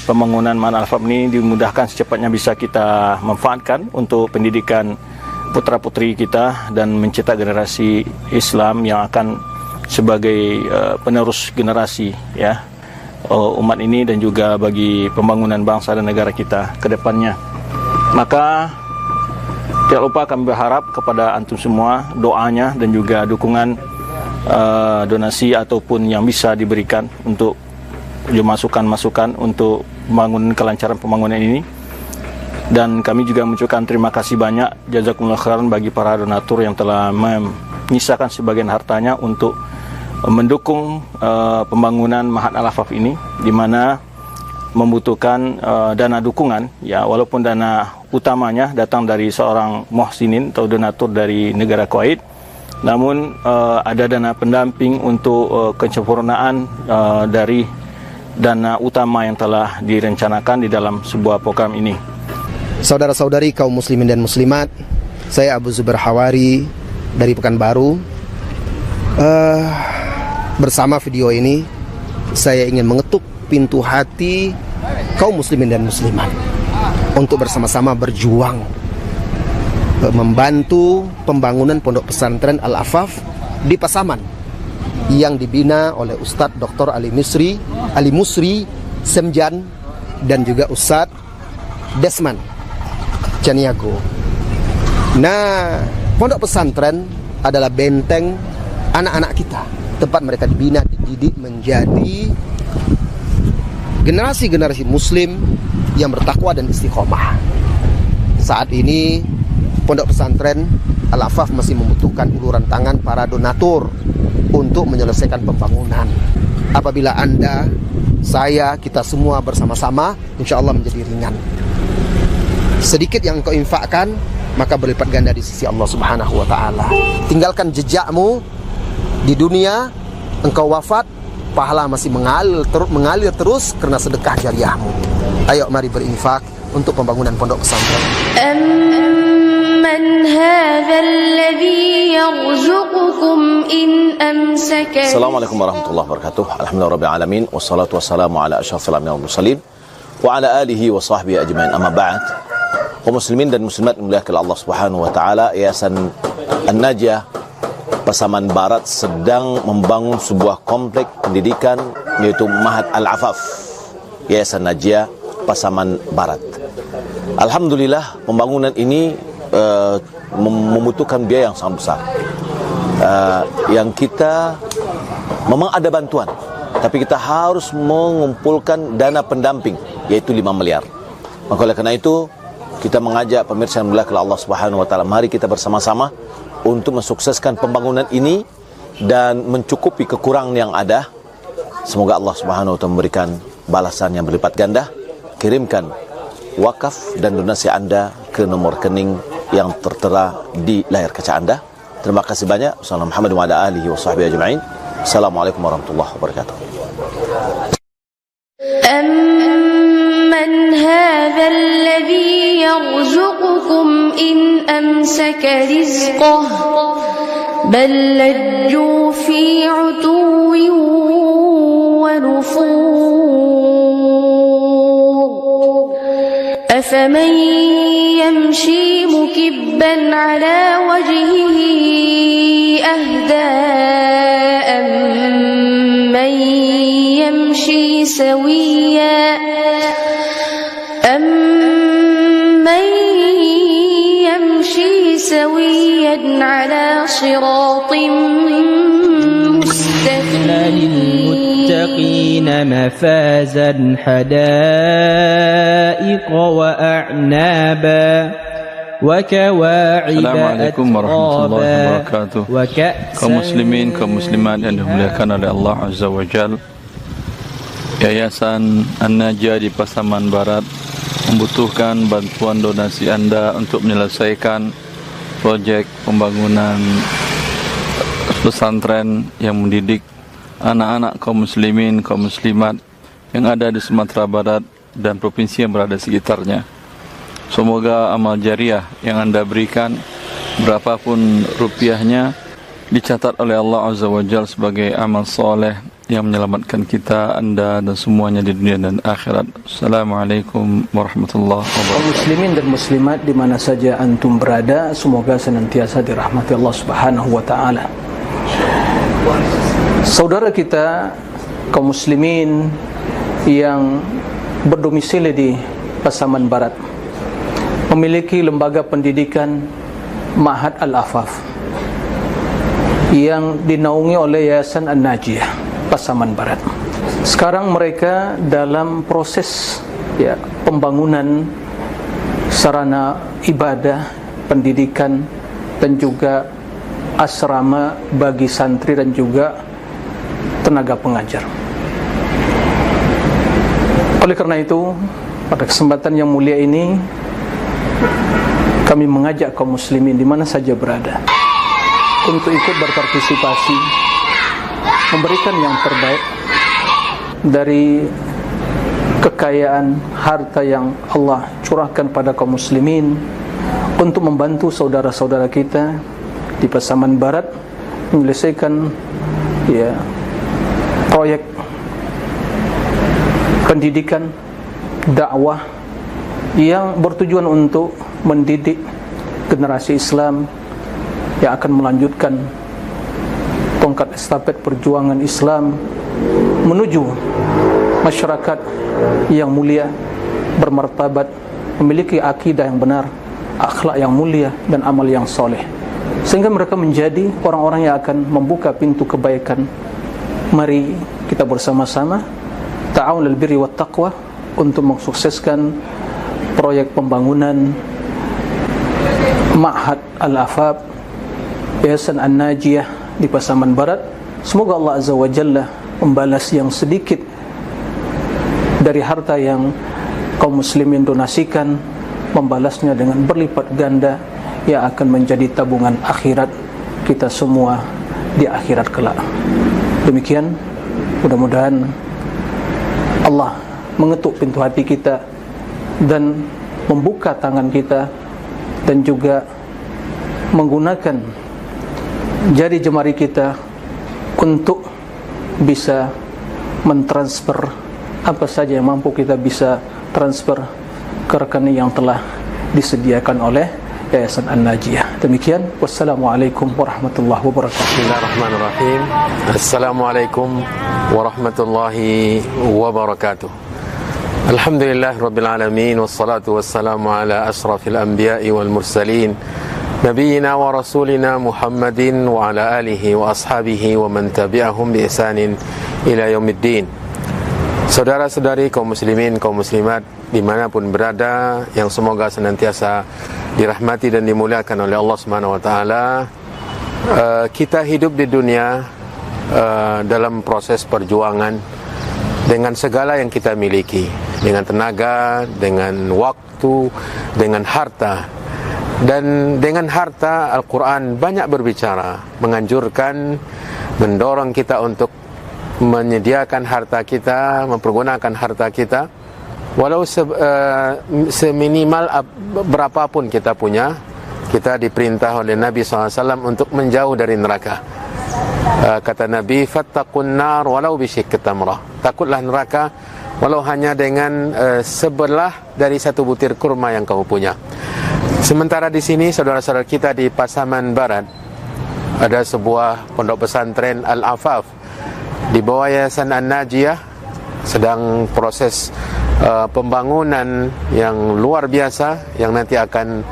pembangunan Ma'had Al-Afaf ini dimudahkan secepatnya bisa kita manfaatkan untuk pendidikan putra-putri kita dan mencetak generasi Islam yang akan sebagai penerus generasi ya umat ini dan juga bagi pembangunan bangsa dan negara kita ke depannya. Maka tidak lupa kami berharap kepada antum semua doanya dan juga dukungan donasi ataupun yang bisa diberikan untuk masukan-masukan untuk membangun kelancaran pembangunan ini. Dan kami juga mengucapkan terima kasih banyak jazakumullah khairan bagi para donatur yang telah menyisakan sebagian hartanya untuk mendukung pembangunan Ma'had Al-Afaf ini, di mana membutuhkan dana dukungan ya, walaupun dana utamanya datang dari seorang muhsinin atau donatur dari negara Kuwait, namun ada dana pendamping untuk kesempurnaan dari dana utama yang telah direncanakan di dalam sebuah program ini. Saudara-saudari kaum muslimin dan muslimat, saya Abu Zubair Hawari dari Pekanbaru. Bersama video ini saya ingin mengetuk pintu hati kaum muslimin dan muslimat untuk bersama-sama berjuang membantu pembangunan pondok pesantren Al-Afaf di Pasaman yang dibina oleh Ustadz Dr. Ali Musri Semjan dan juga Ustadz Desman Caniago. Nah, pondok pesantren adalah benteng anak-anak kita, tempat mereka dibina, dididik menjadi generasi-generasi muslim yang bertakwa dan istiqomah. Saat ini pondok pesantren Al-Afaf masih membutuhkan uluran tangan para donatur untuk menyelesaikan pembangunan. Apabila Anda, saya, kita semua bersama-sama, insya Allah menjadi ringan. Sedikit yang engkau infakkan, maka berlipat ganda di sisi Allah Subhanahu wa Ta'ala. Tinggalkan jejakmu di dunia, engkau wafat, pahala masih mengalir terus karena sedekah jariahmu. Ayo mari berinfak untuk pembangunan pondok pesantren. Amman hadzal ladzi yarzuqukum in amsaka. Assalamualaikum warahmatullahi wabarakatuh. Alhamdulillahirabbil alamin wassalatu wassalamu ala asyrafil anbiya'i wal mursalin wa ala alihi wa sahbihi ajmain. Amma ba'd. Kaum muslimin dan muslimat dimuliakan Allah Subhanahu wa taala, Yayasan An-Najah Pasaman Barat sedang membangun sebuah komplek pendidikan yaitu Ma'had Al-Afaf, Yayasan Najah Pasaman Barat. Alhamdulillah pembangunan ini membutuhkan biaya yang sangat besar. Yang kita memang ada bantuan, tapi kita harus mengumpulkan dana pendamping yaitu 5 miliar. Maka oleh karena itu kita mengajak pemirsa yang dimuliakan Allah Subhanahu wa taala, mari kita bersama-sama untuk mensukseskan pembangunan ini dan mencukupi kekurangan yang ada. Semoga Allah Subhanahu wa taala memberikan balasan yang berlipat ganda. Kirimkan wakaf dan donasi Anda ke nomor rekening yang tertera di layar kaca Anda. Terima kasih banyak. Wassalamualaikum warahmatullahi wabarakatuh. Assalamualaikum warahmatullahi wabarakatuh. Amman hadzal ladzi yarzuqukum in amsaka rizqahu bal lajju fi 'utuwwin wa nufur. Afaman yamshi mukibban 'ala wajhihi ahda amman yamshi sawiya amman yamshi sawiyan 'ala siratin mustaqim. للمتقين مفازا حدائق وأعنابا وكواعب Assalamualaikum warahmatullahi wabarakatuh. Kaum muslimin, kaum muslimat yang dimuliakan oleh Allah Azza wa Jal, Yayasan An-Najah di Pasaman Barat membutuhkan bantuan donasi Anda untuk menyelesaikan proyek pembangunan pesantren yang mendidik anak-anak kaum muslimin, kaum muslimat yang ada di Sumatera Barat dan provinsi yang berada di sekitarnya. Semoga amal jariah yang Anda berikan, berapapun rupiahnya, dicatat oleh Allah Azza wa Jalla sebagai amal soleh yang menyelamatkan kita, Anda dan semuanya di dunia dan akhirat. Assalamualaikum warahmatullahi wabarakatuh. Muslimin dan muslimat di mana saja antum berada, semoga senantiasa dirahmati Allah Subhanahu wa taala. Saudara kita kaum muslimin yang berdomisili di Pasaman Barat memiliki lembaga pendidikan Ma'had Al-Afaf yang dinaungi oleh Yayasan An-Najiyah Pasaman Barat. Sekarang mereka dalam proses pembangunan sarana ibadah, pendidikan dan juga asrama bagi santri dan juga tenaga pengajar. Oleh karena itu, pada kesempatan yang mulia ini kami mengajak kaum muslimin di mana saja berada untuk ikut berpartisipasi, memberikan yang terbaik dari kekayaan harta yang Allah curahkan pada kaum muslimin untuk membantu saudara-saudara kita di Pasaman Barat menyelesaikan proyek pendidikan dakwah yang bertujuan untuk mendidik generasi Islam yang akan melanjutkan tongkat estafet perjuangan Islam menuju masyarakat yang mulia, bermartabat, memiliki akidah yang benar, akhlak yang mulia dan amal yang soleh, sehingga mereka menjadi orang-orang yang akan membuka pintu kebaikan. Mari kita bersama-sama ta'awun lil birri wat taqwa untuk mensukseskan proyek pembangunan Ma'had Al-Afaf Yayasan An-Najiyah di Pasaman Barat. Semoga Allah Azza wa Jalla membalas yang sedikit dari harta yang kaum muslimin donasikan, membalasnya dengan berlipat ganda yang akan menjadi tabungan akhirat kita semua di akhirat kelak. Demikian, mudah-mudahan Allah mengetuk pintu hati kita dan membuka tangan kita dan juga menggunakan jari jemari kita untuk bisa mentransfer apa saja yang mampu kita bisa transfer ke rekening yang telah disediakan oleh Yayasan An-Najiyah. Demikian, wassalamualaikum warahmatullahi wabarakatuh. Bismillahirrahmanirrahim. Assalamualaikum warahmatullahi wabarakatuh. Alhamdulillah rabbil alamin, wassalatu wassalamu ala asrafil anbiya'i wal mursalin, nabiyyina wa rasulina Muhammadin wa ala alihi wa ashabihi wa man tabi'ahum bi ihsanin ila yaumiddin. Saudara-saudari kaum muslimin, kaum muslimat dimanapun berada, yang semoga senantiasa dirahmati dan dimuliakan oleh Allah Subhanahu wa taala. Kita hidup di dunia dalam proses perjuangan dengan segala yang kita miliki, dengan tenaga, dengan waktu, dengan harta. Dan dengan harta, Al-Quran banyak berbicara, menganjurkan, mendorong kita untuk menyediakan harta kita, mempergunakan harta kita, walau seminimal berapapun kita punya. Kita diperintah oleh Nabi SAW untuk menjauh dari neraka. Kata Nabi, fattaqun nar walau bisyikki tamrah. Takutlah neraka walau hanya dengan sebelah dari satu butir kurma yang kamu punya. Sementara di sini saudara-saudara kita di Pasaman Barat ada sebuah pondok pesantren Al-Afaf di bawah Yayasan An-Najiyah, sedang proses pembangunan yang luar biasa yang nanti akan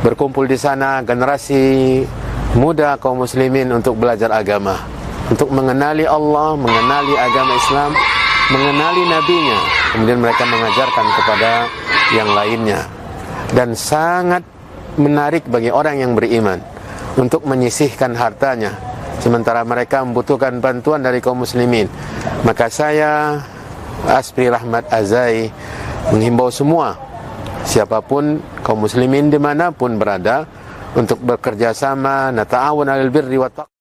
berkumpul di sana generasi muda kaum muslimin untuk belajar agama, untuk mengenali Allah, mengenali agama Islam, mengenali nabinya, kemudian mereka mengajarkan kepada yang lainnya. Dan sangat menarik bagi orang yang beriman untuk menyisihkan hartanya sementara mereka membutuhkan bantuan dari kaum muslimin. Maka saya, Aspri Rahmat Azai, menghimbau semua siapapun kaum muslimin dimanapun berada untuk bekerja sama, nata'awun 'alal birri wat taqwa.